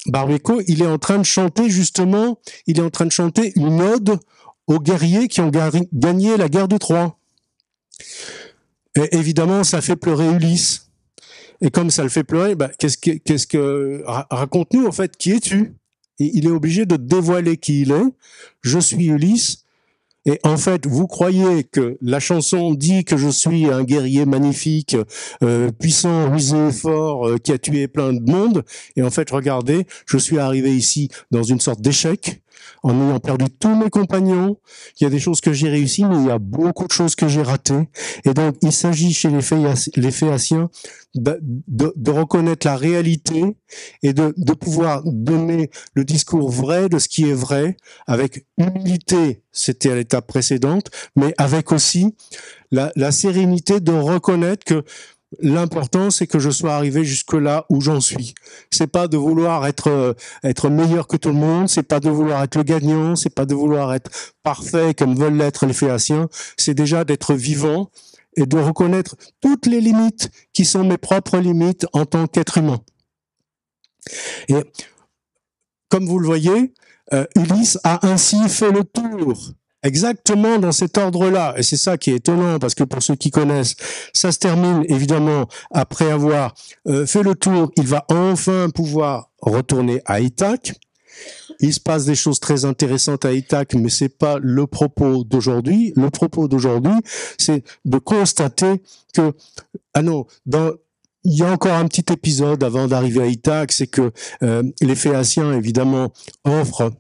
Barrueco, il est en train de chanter justement, une ode aux guerriers qui ont gagné la guerre de Troie. Et évidemment, ça fait pleurer Ulysse. Et comme ça le fait pleurer, raconte-nous en fait, qui es-tu? Et il est obligé de dévoiler qui il est. Je suis Ulysse. Et en fait, vous croyez que la chanson dit que je suis un guerrier magnifique, puissant, rusé, fort, qui a tué plein de monde. Et en fait, regardez, je suis arrivé ici dans une sorte d'échec, en ayant perdu tous mes compagnons. Il y a des choses que j'ai réussies, mais il y a beaucoup de choses que j'ai ratées. Et donc, il s'agit chez les Phéaciens de reconnaître la réalité et de pouvoir donner le discours vrai de ce qui est vrai, avec humilité, c'était à l'étape précédente, mais avec aussi la sérénité de reconnaître que l'important, c'est que je sois arrivé jusque là où j'en suis. C'est pas de vouloir être meilleur que tout le monde, c'est pas de vouloir être le gagnant, c'est pas de vouloir être parfait comme veulent l'être les Phéaciens, c'est déjà d'être vivant et de reconnaître toutes les limites qui sont mes propres limites en tant qu'être humain. Et comme vous le voyez, Ulysse a ainsi fait le tour. Exactement dans cet ordre-là. Et c'est ça qui est étonnant, parce que pour ceux qui connaissent, ça se termine évidemment après avoir fait le tour. Il va enfin pouvoir retourner à Ithaque. Il se passe des choses très intéressantes à Ithaque, mais c'est pas le propos d'aujourd'hui. Le propos d'aujourd'hui, c'est de constater que, il y a encore un petit épisode avant d'arriver à Ithaque, c'est que les Phéaciens, évidemment, offrent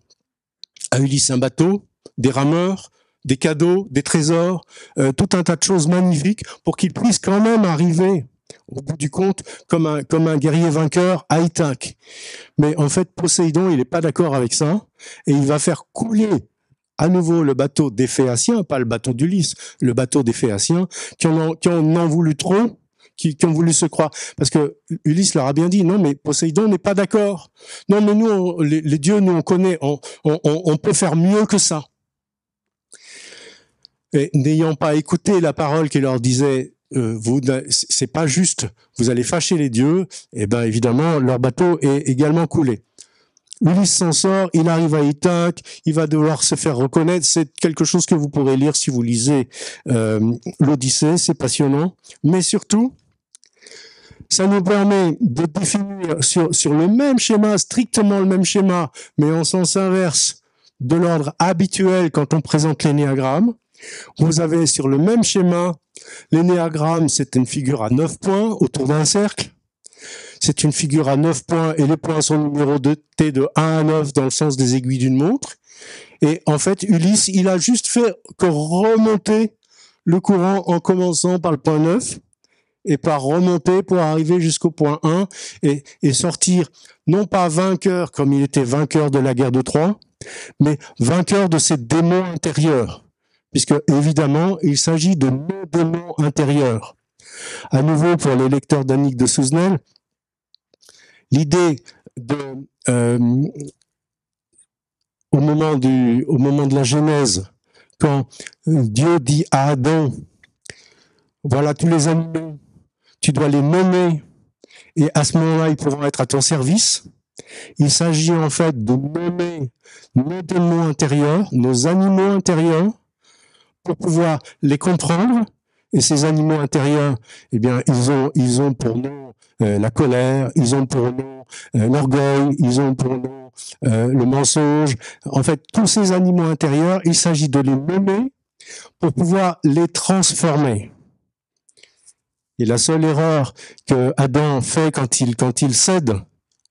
à Ulysse un bateau, des rameurs, des cadeaux, des trésors, tout un tas de choses magnifiques pour qu'il puisse quand même arriver, au bout du compte, comme un guerrier vainqueur à Ithaque. Mais en fait, Poséidon, il n'est pas d'accord avec ça, et il va faire couler à nouveau le bateau des Phéaciens, pas le bateau d'Ulysse, le bateau des Phéaciens, qui en ont voulu trop, qui ont voulu se croire. Parce que Ulysse leur a bien dit, non, mais Poséidon n'est pas d'accord. Non, mais nous, les dieux, nous, on connaît, on peut faire mieux que ça. Et n'ayant pas écouté la parole qui leur disait, c'est pas juste, vous allez fâcher les dieux, et ben évidemment, leur bateau est également coulé. Ulysse s'en sort, il arrive à Ithaque, il va devoir se faire reconnaître. C'est quelque chose que vous pourrez lire si vous lisez l'Odyssée, c'est passionnant. Mais surtout, Ça nous permet de définir sur le même schéma, strictement le même schéma, mais en sens inverse de l'ordre habituel quand on présente l'énéagramme. Vous avez sur le même schéma, l'énéagramme, c'est une figure à 9 points autour d'un cercle. C'est une figure à 9 points et les points sont numérotés de 1 à 9 dans le sens des aiguilles d'une montre. Et en fait, Ulysse, il a juste fait que remonter le courant en commençant par le point 9 et par remonter pour arriver jusqu'au point 1 et sortir non pas vainqueur comme il était vainqueur de la guerre de Troie, mais vainqueur de ses démons intérieurs. Puisque évidemment, il s'agit de nos démons intérieurs. À nouveau, pour les lecteurs d'Annick de Souzenel, l'idée de au moment de la Genèse, quand Dieu dit à Adam, voilà tous les animaux, tu dois les nommer, et à ce moment-là, ils pourront être à ton service. Il s'agit en fait de nommer nos démons intérieurs, nos animaux intérieurs, pour pouvoir les comprendre. Et ces animaux intérieurs, eh bien, ils ont pour nom la colère, ils ont pour nom l'orgueil, ils ont pour nom le mensonge. En fait, tous ces animaux intérieurs, il s'agit de les nommer pour pouvoir les transformer. Et la seule erreur que Adam fait quand il cède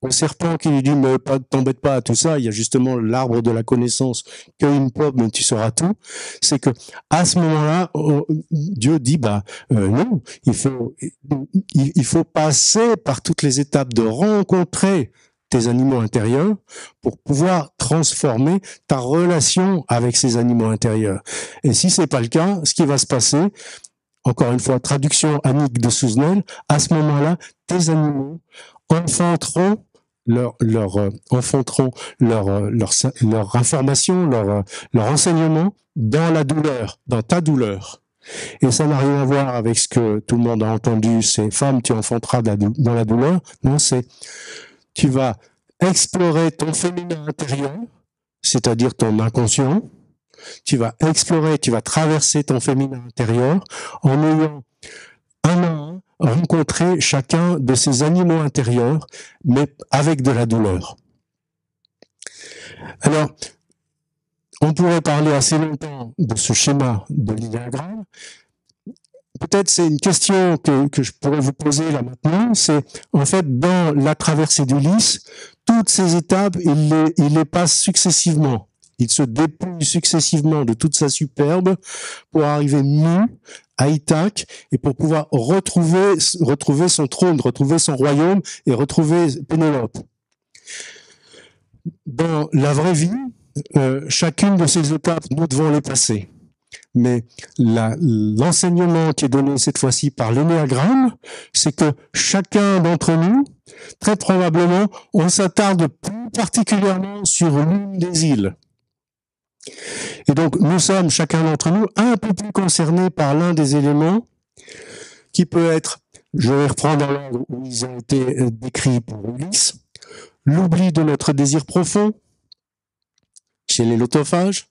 au serpent qui lui dit mais t'embête pas à tout ça, il y a justement l'arbre de la connaissance, cueille une pomme, tu sauras tout, c'est que à ce moment-là, Dieu dit non, il faut passer par toutes les étapes de rencontrer tes animaux intérieurs pour pouvoir transformer ta relation avec ces animaux intérieurs. Et si c'est pas le cas, ce qui va se passer, encore une fois, traduction Annick de Souzenel, à ce moment-là, tes animaux enfanteront leur information, leur enseignement dans la douleur, dans ta douleur. Et ça n'a rien à voir avec ce que tout le monde a entendu, c'est femme, tu enfanteras dans la douleur. Non, c'est tu vas explorer ton féminin intérieur, c'est-à-dire ton inconscient. Tu vas explorer, tu vas traverser ton féminin intérieur en ayant un à un rencontrer chacun de ces animaux intérieurs, mais avec de la douleur. Alors, on pourrait parler assez longtemps de ce schéma de l'énéagramme. Peut-être c'est une question que je pourrais vous poser là maintenant, c'est en fait dans la traversée d'Ulysse, toutes ces étapes, il les passe successivement. Il se dépouille successivement de toute sa superbe pour arriver nu à Ithaque et pour pouvoir retrouver son trône, retrouver son royaume et retrouver Pénélope. Dans la vraie vie, chacune de ces étapes, nous devons les passer. Mais l'enseignement qui est donné cette fois-ci par l'énéagramme, c'est que chacun d'entre nous, très probablement, on s'attarde plus particulièrement sur l'une des îles. Et donc, nous sommes, chacun d'entre nous, un peu plus concernés par l'un des éléments qui peut être, je vais reprendre dans l'ordre où ils ont été décrits pour Ulysse, l'oubli de notre désir profond chez les lotophages,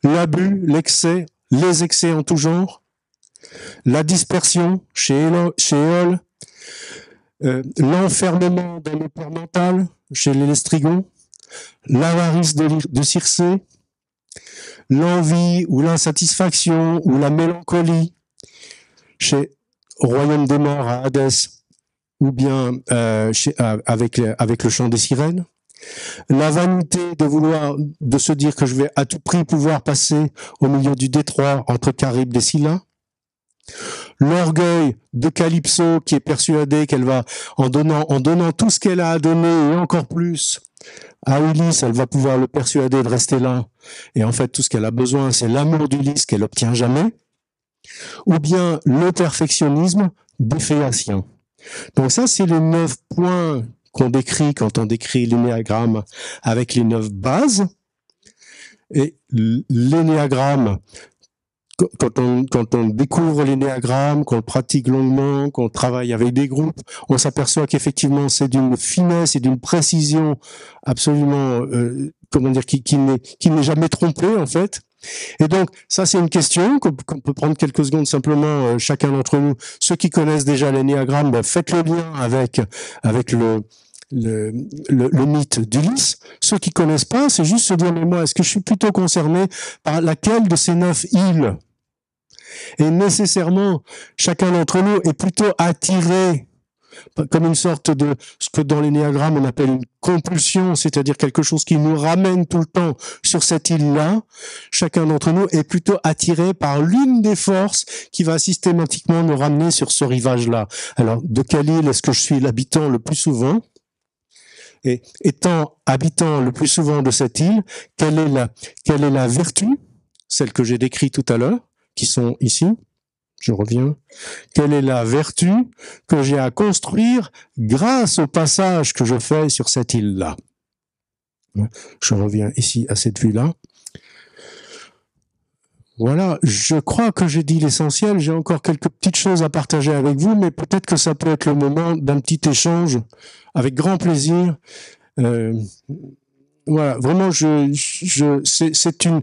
l'abus, l'excès, les excès en tout genre, la dispersion chez Éole, l'enfermement dans le peur mental chez les Lestrigons, l'avarice de Circé, l'envie ou l'insatisfaction ou la mélancolie chez au royaume des morts à Hadès ou bien avec le chant des sirènes, la vanité de se dire que je vais à tout prix pouvoir passer au milieu du détroit entre Charybde et Scylla, l'orgueil de Calypso qui est persuadée qu'elle va en donnant tout ce qu'elle a à donner et encore plus à Ulysse, elle va pouvoir le persuader de rester là. Et en fait, tout ce qu'elle a besoin, c'est l'amour d'Ulysse qu'elle obtient jamais. Ou bien le perfectionnisme des Phéaciens. Donc ça, c'est les 9 points qu'on décrit quand on décrit l'énéagramme avec les 9 bases. Et l'énéagramme, quand on découvre l'énéagramme, qu'on le pratique longuement, qu'on travaille avec des groupes, on s'aperçoit qu'effectivement c'est d'une finesse et d'une précision absolument, qui n'est jamais trompée en fait. Et donc, ça, c'est une question qu'on peut prendre quelques secondes simplement, chacun d'entre nous. Ceux qui connaissent déjà l'énéagramme, ben, faites le lien avec le mythe d'Ulysse. Ceux qui connaissent pas, c'est juste se dire, mais moi, est-ce que je suis plutôt concerné par laquelle de ces 9 îles? Et nécessairement, chacun d'entre nous est plutôt attiré comme une sorte de ce que dans l'énéagramme on appelle une compulsion, c'est-à-dire quelque chose qui nous ramène tout le temps sur cette île-là. Chacun d'entre nous est plutôt attiré par l'une des forces qui va systématiquement nous ramener sur ce rivage-là. Alors, de quelle île est-ce que je suis l'habitant le plus souvent? Et étant habitant le plus souvent de cette île, quelle est la vertu, celle que j'ai décrite tout à l'heure, qui sont ici? Je reviens. Quelle est la vertu que j'ai à construire grâce au passage que je fais sur cette île-là? Je reviens ici à cette vue-là. Voilà, je crois que j'ai dit l'essentiel. J'ai encore quelques petites choses à partager avec vous, mais peut-être que ça peut être le moment d'un petit échange avec grand plaisir. Voilà, vraiment, c'est une...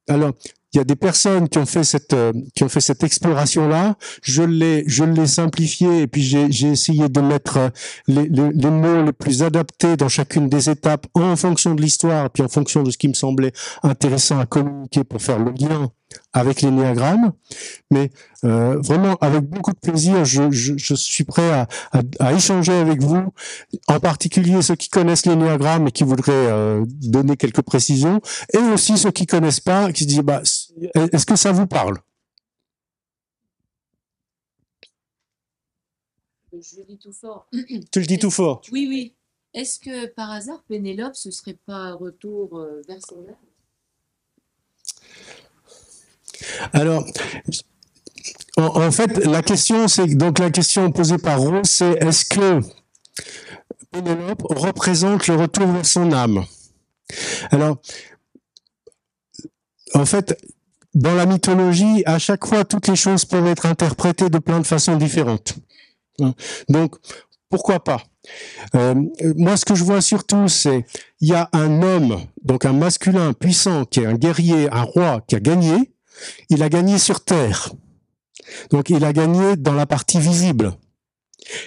Alors, il y a des personnes qui ont fait cette exploration-là. Je l'ai simplifié et puis j'ai essayé de mettre les mots les plus adaptés dans chacune des étapes en fonction de l'histoire et puis en fonction de ce qui me semblait intéressant à communiquer pour faire le lien avec l'énéagramme. Mais vraiment, avec beaucoup de plaisir, je suis prêt à échanger avec vous, en particulier ceux qui connaissent l'énéagramme et qui voudraient donner quelques précisions, et aussi ceux qui connaissent pas, qui se disent bah, est-ce que ça vous parle? Je le dis tout fort. Tu le dis tout fort. Oui, oui. Est-ce que par hasard Pénélope ce serait pas un retour vers son âme? Alors, en fait, la question posée par Rose, c'est est-ce que Pénélope représente le retour vers son âme? Alors, en fait, dans la mythologie, à chaque fois, toutes les choses peuvent être interprétées de plein de façons différentes. Donc, pourquoi pas? Moi, ce que je vois surtout, c'est il y a un homme, donc un masculin puissant, qui est un guerrier, un roi, qui a gagné. Il a gagné sur Terre. Donc, il a gagné dans la partie visible.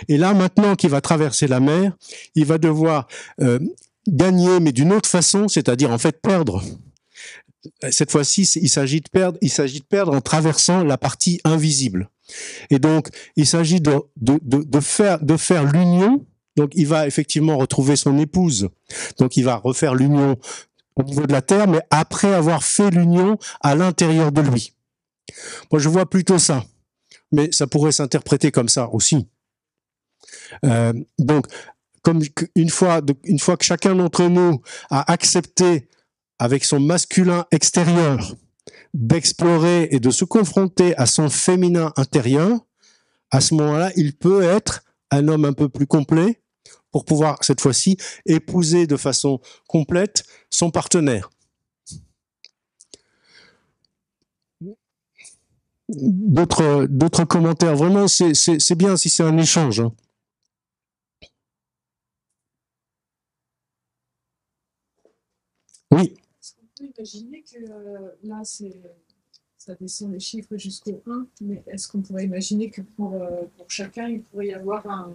Et là, maintenant qu'il va traverser la mer, il va devoir gagner, mais d'une autre façon, c'est-à-dire en fait perdre. Cette fois-ci, il s'agit de perdre en traversant la partie invisible. Et donc, il s'agit de faire l'union. Donc, il va effectivement retrouver son épouse. Donc, il va refaire l'union au niveau de la terre, mais après avoir fait l'union à l'intérieur de lui. Moi, je vois plutôt ça. Mais ça pourrait s'interpréter comme ça aussi. Donc, comme une fois que chacun d'entre nous a accepté avec son masculin extérieur d'explorer et de se confronter à son féminin intérieur, à ce moment-là, il peut être un homme un peu plus complet pour pouvoir, cette fois-ci, épouser de façon complète son partenaire. D'autres commentaires? Vraiment, c'est bien si c'est un échange. Hein. Oui. Est-ce qu'on peut imaginer que là, ça descend les chiffres jusqu'au 1, mais est-ce qu'on pourrait imaginer que pour chacun, il pourrait y avoir un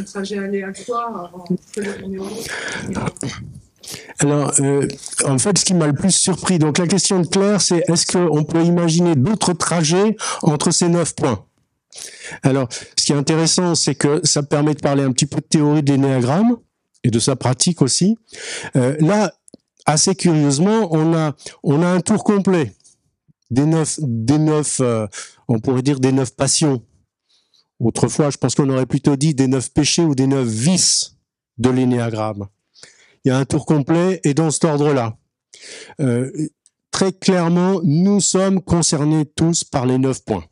trajet aléatoire entre le numéro? Alors, en fait, ce qui m'a le plus surpris, donc la question de Claire, c'est est-ce qu'on peut imaginer d'autres trajets entre ces 9 points? Alors, ce qui est intéressant, c'est que ça permet de parler un petit peu de théorie de l'énéagramme et de sa pratique aussi. Là, assez curieusement, on a un tour complet des neuf, on pourrait dire des 9 passions. Autrefois, je pense qu'on aurait plutôt dit des 9 péchés ou des 9 vices de l'énéagramme. Il y a un tour complet et dans cet ordre-là. Très clairement, nous sommes concernés tous par les 9 points.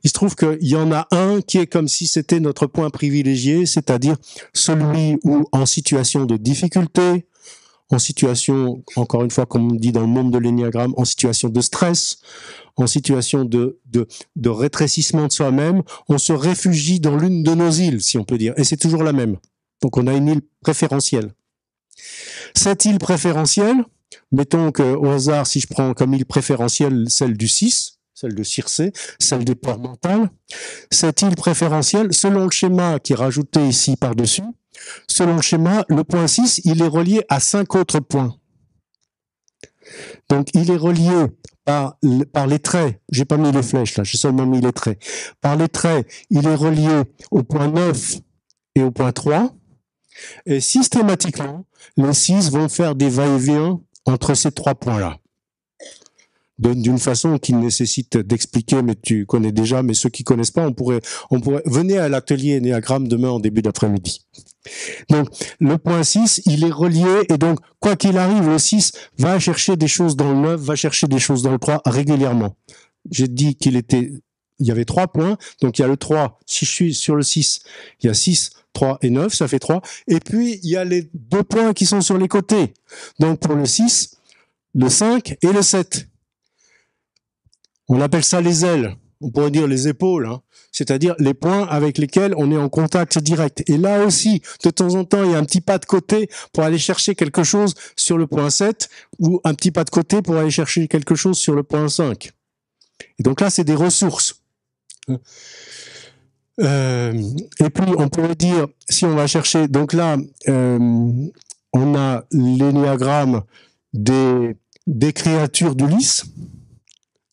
Il se trouve qu'il y en a un qui est comme si c'était notre point privilégié, c'est-à-dire celui où, en situation de difficulté, en situation, encore une fois, comme on dit dans le monde de l'énéagramme, en situation de stress, en situation de rétrécissement de soi-même, on se réfugie dans l'une de nos îles, si on peut dire. Et c'est toujours la même. Donc on a une île préférentielle. Cette île préférentielle, mettons qu'au hasard, si je prends comme île préférentielle celle du 6, celle de Circé, celle des peurs mentales, cette île préférentielle, selon le schéma qui est rajouté ici par-dessus, selon le schéma, le point 6, il est relié à 5 autres points. Donc, il est relié par les traits. J'ai pas mis les flèches là, j'ai seulement mis les traits. Par les traits, il est relié au point 9 et au point 3. Et systématiquement, les 6 vont faire des va-et-vient entre ces 3 points-là. D'une façon qui nécessite d'expliquer, mais tu connais déjà, mais ceux qui connaissent pas, on pourrait, venez à l'atelier Ennéagramme demain en début d'après-midi. Donc, le point 6, il est relié, et donc, quoi qu'il arrive, le 6 va chercher des choses dans le 9, va chercher des choses dans le 3 régulièrement. J'ai dit il y avait 3 points, donc il y a le 3, si je suis sur le 6, il y a 6, 3 et 9, ça fait 3, et puis il y a les 2 points qui sont sur les côtés. Donc, pour le 6, le 5 et le 7. On appelle ça les ailes, on pourrait dire les épaules, hein. C'est-à-dire les points avec lesquels on est en contact direct. Et là aussi, de temps en temps, il y a un petit pas de côté pour aller chercher quelque chose sur le point 7 ou un petit pas de côté pour aller chercher quelque chose sur le point 5. Et donc là, c'est des ressources. Et puis, on pourrait dire, si on va chercher, donc là, on a l'énéagramme des créatures d'Ulysse,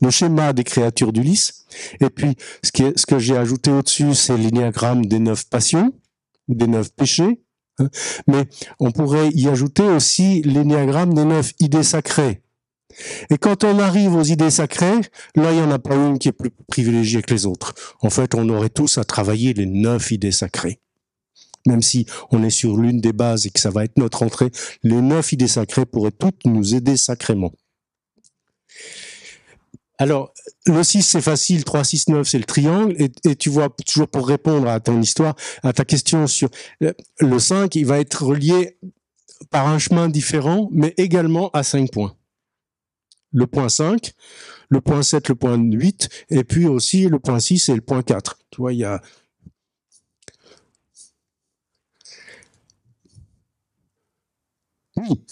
le schéma des créatures d'Ulysse, et puis ce que j'ai ajouté au-dessus, c'est l'énéagramme des 9 passions, ou des 9 péchés, hein. Mais on pourrait y ajouter aussi l'énéagramme des 9 idées sacrées. Et quand on arrive aux idées sacrées, là, il n'y en a pas une qui est plus privilégiée que les autres. En fait, on aurait tous à travailler les 9 idées sacrées. Même si on est sur l'une des bases et que ça va être notre entrée, les 9 idées sacrées pourraient toutes nous aider sacrément. Alors, le 6, c'est facile, 3, 6, 9, c'est le triangle, et tu vois, toujours pour répondre à ton histoire, à ta question sur le 5, il va être relié par un chemin différent, mais également à 5 points. Le point 5, le point 7, le point 8, et puis aussi le point 6 et le point 4. Tu vois, il y a... Oui.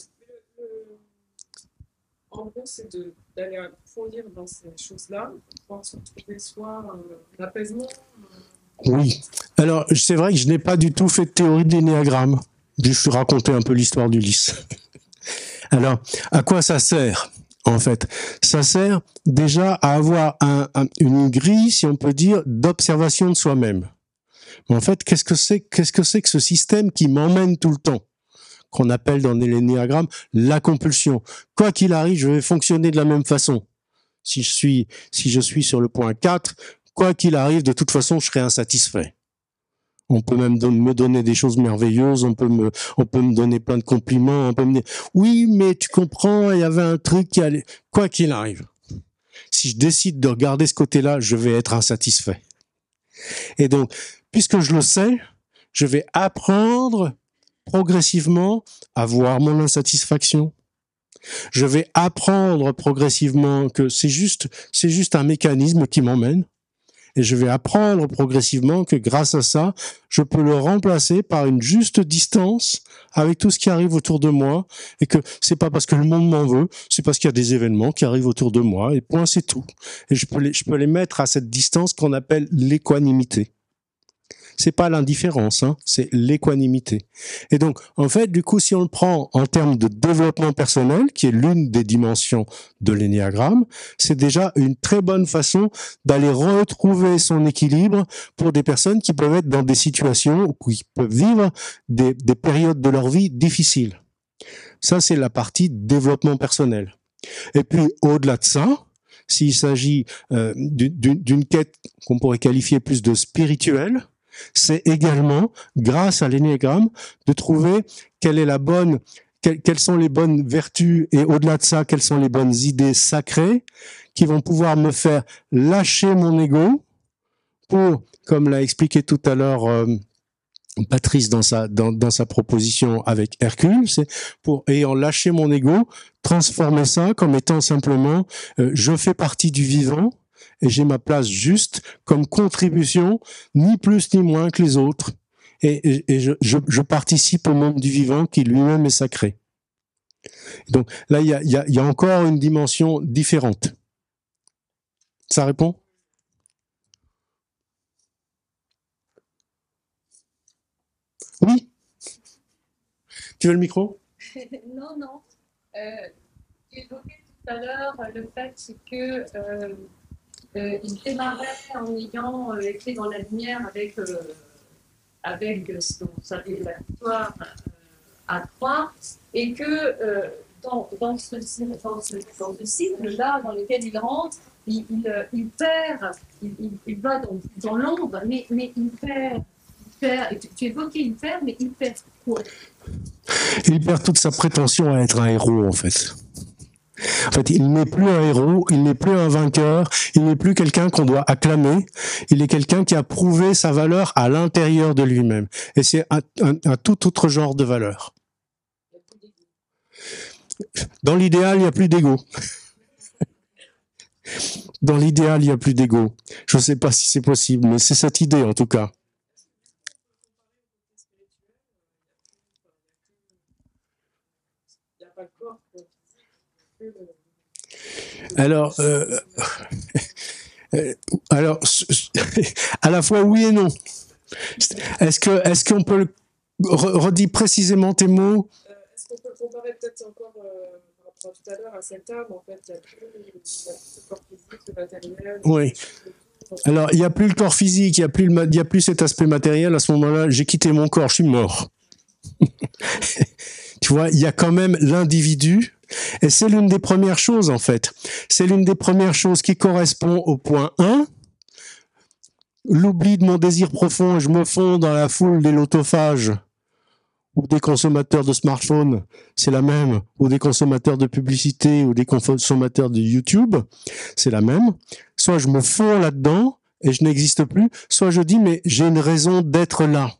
En gros, c'est d'aller approfondir dans ces choses-là, pour se trouver soit un apaisement. Oui. Alors, c'est vrai que je n'ai pas du tout fait de théorie de l'énéagramme. Je vais raconter un peu l'histoire d'Ulysse. Alors, à quoi ça sert, en fait? Ça sert déjà à avoir une grille, si on peut dire, d'observation de soi-même. En fait, qu'est-ce que c'est que ce système qui m'emmène tout le temps, qu'on appelle dans l'énéagramme la compulsion? Quoi qu'il arrive, je vais fonctionner de la même façon. Si je suis sur le point 4, quoi qu'il arrive, de toute façon, je serai insatisfait. On peut même me donner des choses merveilleuses, on peut me donner plein de compliments, on peut me dire « Oui, mais tu comprends, il y avait un truc qui allait... » Quoi qu'il arrive, si je décide de regarder ce côté-là, je vais être insatisfait. Et donc, puisque je le sais, je vais apprendre progressivement à voir mon insatisfaction. Je vais apprendre progressivement que c'est juste un mécanisme qui m'emmène. Et je vais apprendre progressivement que grâce à ça, je peux le remplacer par une juste distance avec tout ce qui arrive autour de moi, et que c'est pas parce que le monde m'en veut, c'est parce qu'il y a des événements qui arrivent autour de moi, et point, c'est tout. Et je peux les mettre à cette distance qu'on appelle l'équanimité. C'est pas l'indifférence, hein, c'est l'équanimité. Et donc, en fait, du coup, si on le prend en termes de développement personnel, qui est l'une des dimensions de l'énéagramme, c'est déjà une très bonne façon d'aller retrouver son équilibre pour des personnes qui peuvent être dans des situations où ils peuvent vivre des périodes de leur vie difficiles. Ça, c'est la partie développement personnel. Et puis, au-delà de ça, s'il s'agit d'une quête qu'on pourrait qualifier plus de spirituelle, c'est également, grâce à l'énéagramme, de trouver quelles sont les bonnes vertus, et au-delà de ça, quelles sont les bonnes idées sacrées qui vont pouvoir me faire lâcher mon ego pour, comme l'a expliqué tout à l'heure Patrice dans sa proposition avec Hercule, c'est pour, ayant lâché mon ego, transformer ça comme étant simplement je fais partie du vivant, et j'ai ma place juste comme contribution, ni plus ni moins que les autres. et je participe au monde du vivant qui lui-même est sacré. Donc là, il y a encore une dimension différente. Ça répond? Oui? Tu veux le micro? Non, non. Tu évoquais tout à l'heure le fait que il démarrait en ayant été dans la lumière avec sa victoire à 3, et que dans ce cycle-là dans lequel il rentre, il perd, il va dans l'ombre, mais il perd, tu évoquais il perd, mais il perd quoi? Il perd toute sa prétention à être un héros, en fait. En fait, il n'est plus un héros, il n'est plus un vainqueur, il n'est plus quelqu'un qu'on doit acclamer, il est quelqu'un qui a prouvé sa valeur à l'intérieur de lui-même. Et c'est un tout autre genre de valeur. Dans l'idéal, il n'y a plus d'ego. Dans l'idéal, il n'y a plus d'ego. Je ne sais pas si c'est possible, mais c'est cette idée, en tout cas. Alors, à la fois oui et non. Est-ce qu'on peut redire précisément tes mots? Est-ce qu'on peut le comparer peut-être encore par rapport à tout à l'heure à cette âme, en fait, il n'y a plus le corps physique, le matériel. Oui. Alors, il n'y a plus le corps physique, il n'y a plus cet aspect matériel. À ce moment-là, j'ai quitté mon corps, je suis mort. Tu vois, il y a quand même l'individu, et c'est l'une des premières choses, en fait. C'est l'une des premières choses qui correspond au point 1. L'oubli de mon désir profond, je me fonds dans la foule des lotophages, ou des consommateurs de smartphones, c'est la même, ou des consommateurs de publicité, ou des consommateurs de YouTube, c'est la même. Soit je me fonds là-dedans, et je n'existe plus, soit je dis, mais j'ai une raison d'être là.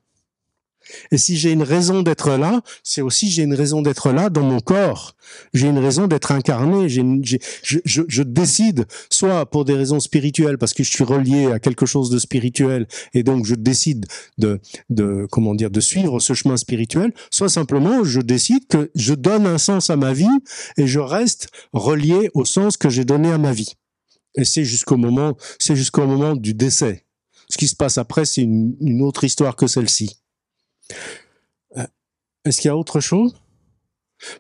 Et si j'ai une raison d'être là, c'est aussi j'ai une raison d'être là dans mon corps. J'ai une raison d'être incarné. Je décide, soit pour des raisons spirituelles, parce que je suis relié à quelque chose de spirituel, et donc je décide de suivre ce chemin spirituel, soit simplement je décide que je donne un sens à ma vie et je reste relié au sens que j'ai donné à ma vie. Et c'est jusqu'au moment du décès. Ce qui se passe après, c'est une autre histoire que celle-ci. Est-ce qu'il y a autre chose?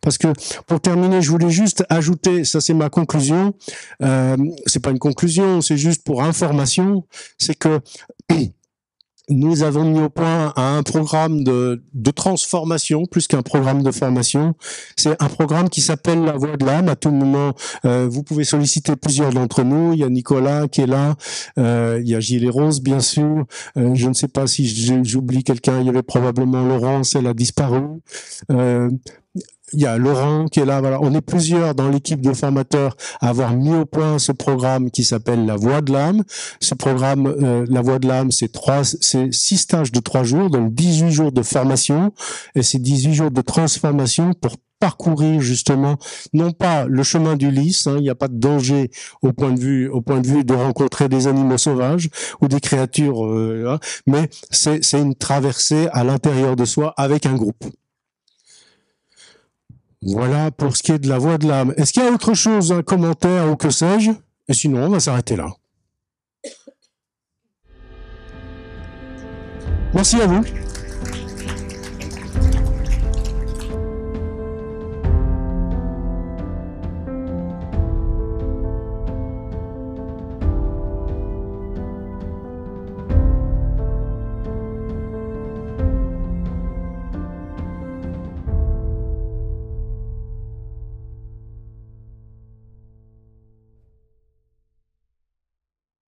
Parce que pour terminer, je voulais juste ajouter, ça c'est ma conclusion, c'est pas une conclusion, c'est juste pour information, c'est que nous avons mis au point un programme de transformation, plus qu'un programme de formation. C'est un programme qui s'appelle La Voix de l'âme. À tout moment, vous pouvez solliciter plusieurs d'entre nous. Il y a Nicolas qui est là, il y a Gilles et Rose, bien sûr. Je ne sais pas si j'oublie quelqu'un. Il y avait probablement Laurence, elle a disparu. Il y a Laurent qui est là, voilà. On est plusieurs dans l'équipe de formateurs à avoir mis au point ce programme qui s'appelle La Voix de l'âme. Ce programme, La Voix de l'âme, c'est 6 stages de 3 jours, donc 18 jours de formation, et c'est 18 jours de transformation pour parcourir justement, non pas le chemin du lys, il n'y a pas de danger au point de vue de rencontrer des animaux sauvages ou des créatures, mais c'est une traversée à l'intérieur de soi avec un groupe. Voilà pour ce qui est de La Voix de l'âme. Est-ce qu'il y a autre chose, un commentaire ou que sais-je? Et sinon, on va s'arrêter là. Merci à vous.